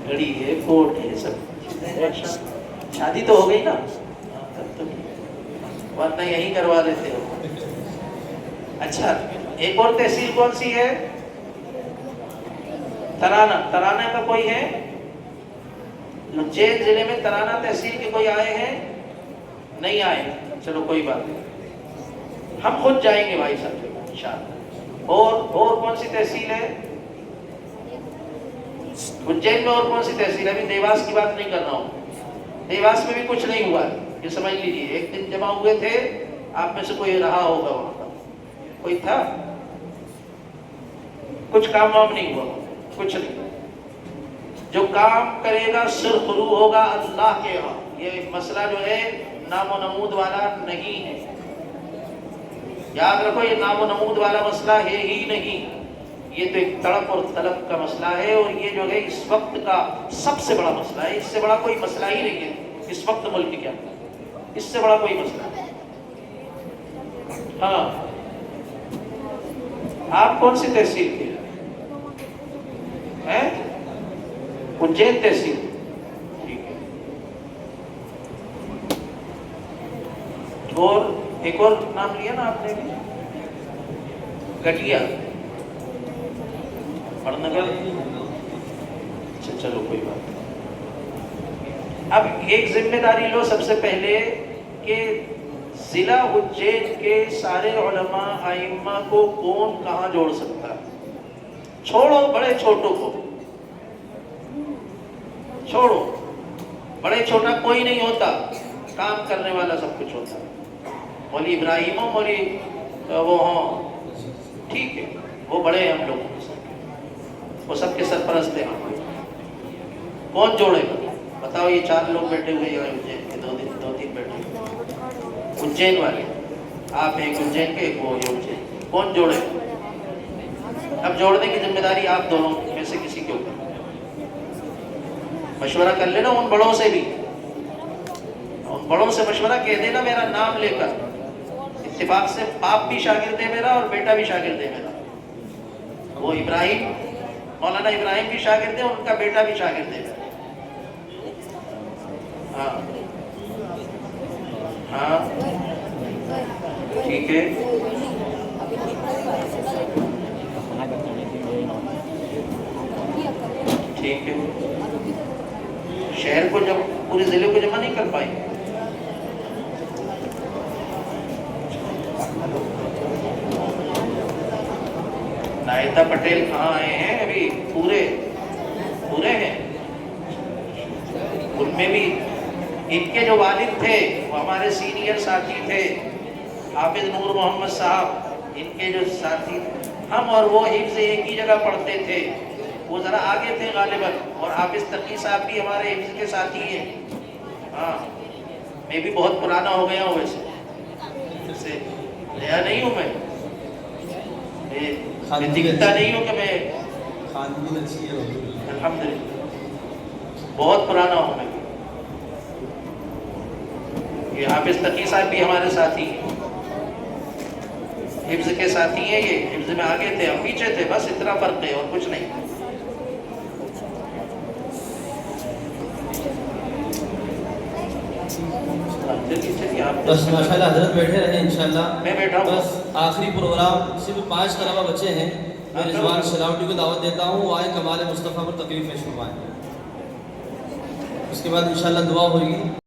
گھڑی ہے, کوٹ ہے, سب. شادی تو ہو گئی نا, ورنہ یہی کروا لیتے ہو. اچھا, ایک اور تحصیل کون سی ہے؟ ترانہ. ترانہ کا کوئی ہے؟ اجین ضلع میں ترانہ تحصیل کے کوئی آئے ہیں؟ نہیں آئے. چلو کوئی بات نہیں, ہم خود جائیں گے بھائی صاحب انشاءاللہ. اور کون سی تحصیل ہے اجین میں؟ اور کون سی تحصیل ہے؟ ابھی دیواس کی بات نہیں کر رہا ہوں, دیواس میں بھی کچھ نہیں ہوا ہے, یہ سمجھ لیجیے. ایک دن جمع ہوئے تھے, آپ میں سے کوئی رہا ہوگا وہاں پر, کوئی تھا؟ کچھ کام وام نہیں ہوا, کچھ نہیں. جو کام کرے گا سرخرو ہوگا اللہ کے ہاں. یہ مسئلہ جو ہے نام و نمود والا نہیں ہے, یاد رکھو, یہ نام و نمود والا مسئلہ ہے ہی نہیں. یہ تو ایک تڑپ اور طلب کا مسئلہ ہے, اور یہ جو ہے اس وقت کا سب سے بڑا مسئلہ ہے. اس سے بڑا کوئی مسئلہ ہی نہیں ہے اس وقت ملک کے اندر, اس سے بڑا کوئی مسئلہ نہیں. ہاں, آپ کون سی تحصیل کے ہیں؟ اجین تحصیل. ٹھیک ہے. اور ایک اور نام لیا نا آپ نے بھی, گٹیا, بڑھ نگر. اچھا چلو کوئی بات نہیں. اب ایک ذمہ داری لو سب سے پہلے کہ ضلع اجین کے سارے علماء ائمہ کو کون کہاں جوڑ سکتا ہے. چھوڑو بڑے چھوٹوں کو, چھوڑو, بڑے چھوٹا کوئی نہیں ہوتا, کام کرنے والا سب کچھ ہوتا ہے. مولوی ابراہیم ہو, مولوی وہ ہوں, ٹھیک ہے، وہ بڑے ہیں ہم لوگوں کے ساتھ، وہ سب کے سرپرست ہیں ہم۔ کون جوڑے گا بتاؤ؟ یہ 4 لوگ بیٹھے ہوئے ہیں اجین کے، 2-3 بیٹھے ہوئے اجین والے، آپ ایک اجین کے، ایک وہ اجین، کون جوڑے گا؟ اب جوڑنے کی ذمہ داری آپ دونوں میں سے کسی کے اوپر، مشورہ کر لینا ان بڑوں سے بھی، ان بڑوں سے مشورہ کہہ دینا میرا نام لے کر، اتفاق سے باپ بھی شاگرد ہے میرا اور بیٹا بھی شاگرد ہے میرا، وہ ابراہیم، مولانا ابراہیم بھی شاگرد ہے اور ان کا بیٹا بھی شاگرد ہے میرا۔ ہاں ہاں ٹھیک ہے، ٹھیک ہے، شہر کو جب پورے ضلع کو جمع نہیں کر پائیں گے۔ نائتا پٹیل کہاں آئے ہیں؟ ابھی پورے ہیں، ان میں بھی ان کے جو والد تھے وہ ہمارے سینئر ساتھی تھے، حافظ نور محمد صاحب، ان کے جو ساتھی، ہم اور وہ حفظ ایک ہی جگہ پڑھتے تھے، وہ ذرا آگے تھے غالباً، اور حافظ تقی صاحب بھی ہمارے حفظ کے ساتھی ہیں۔ ہاں میں بھی بہت پرانا ہو گیا ہوں، ویسے نیا نہیں ہوں، میں دکھتا نہیں ہوں کہ میں، خاندان اچھی ہے الحمدللہ بہت پرانا ہوں میں۔ یہ حافظ تقی صاحب بھی ہمارے ساتھی ہیں، حفظ کے ساتھی ہیں، یہ حفظ میں آگے تھے، ہم پیچھے تھے، بس اتنا فرق ہے اور کچھ نہیں۔ بس ماشاءاللہ حضرت بیٹھے رہے انشاءاللہ، میں بیٹھا ہوں، بس آخری پروگرام صرف 5 طلبہ بچے ہیں، میں رضوان شلاوٹی کو دعوت دیتا ہوں، وہ آئے کمال مصطفیٰ پر تقریر پیش فرمائیں، اس کے بعد انشاءاللہ دعا ہوگی۔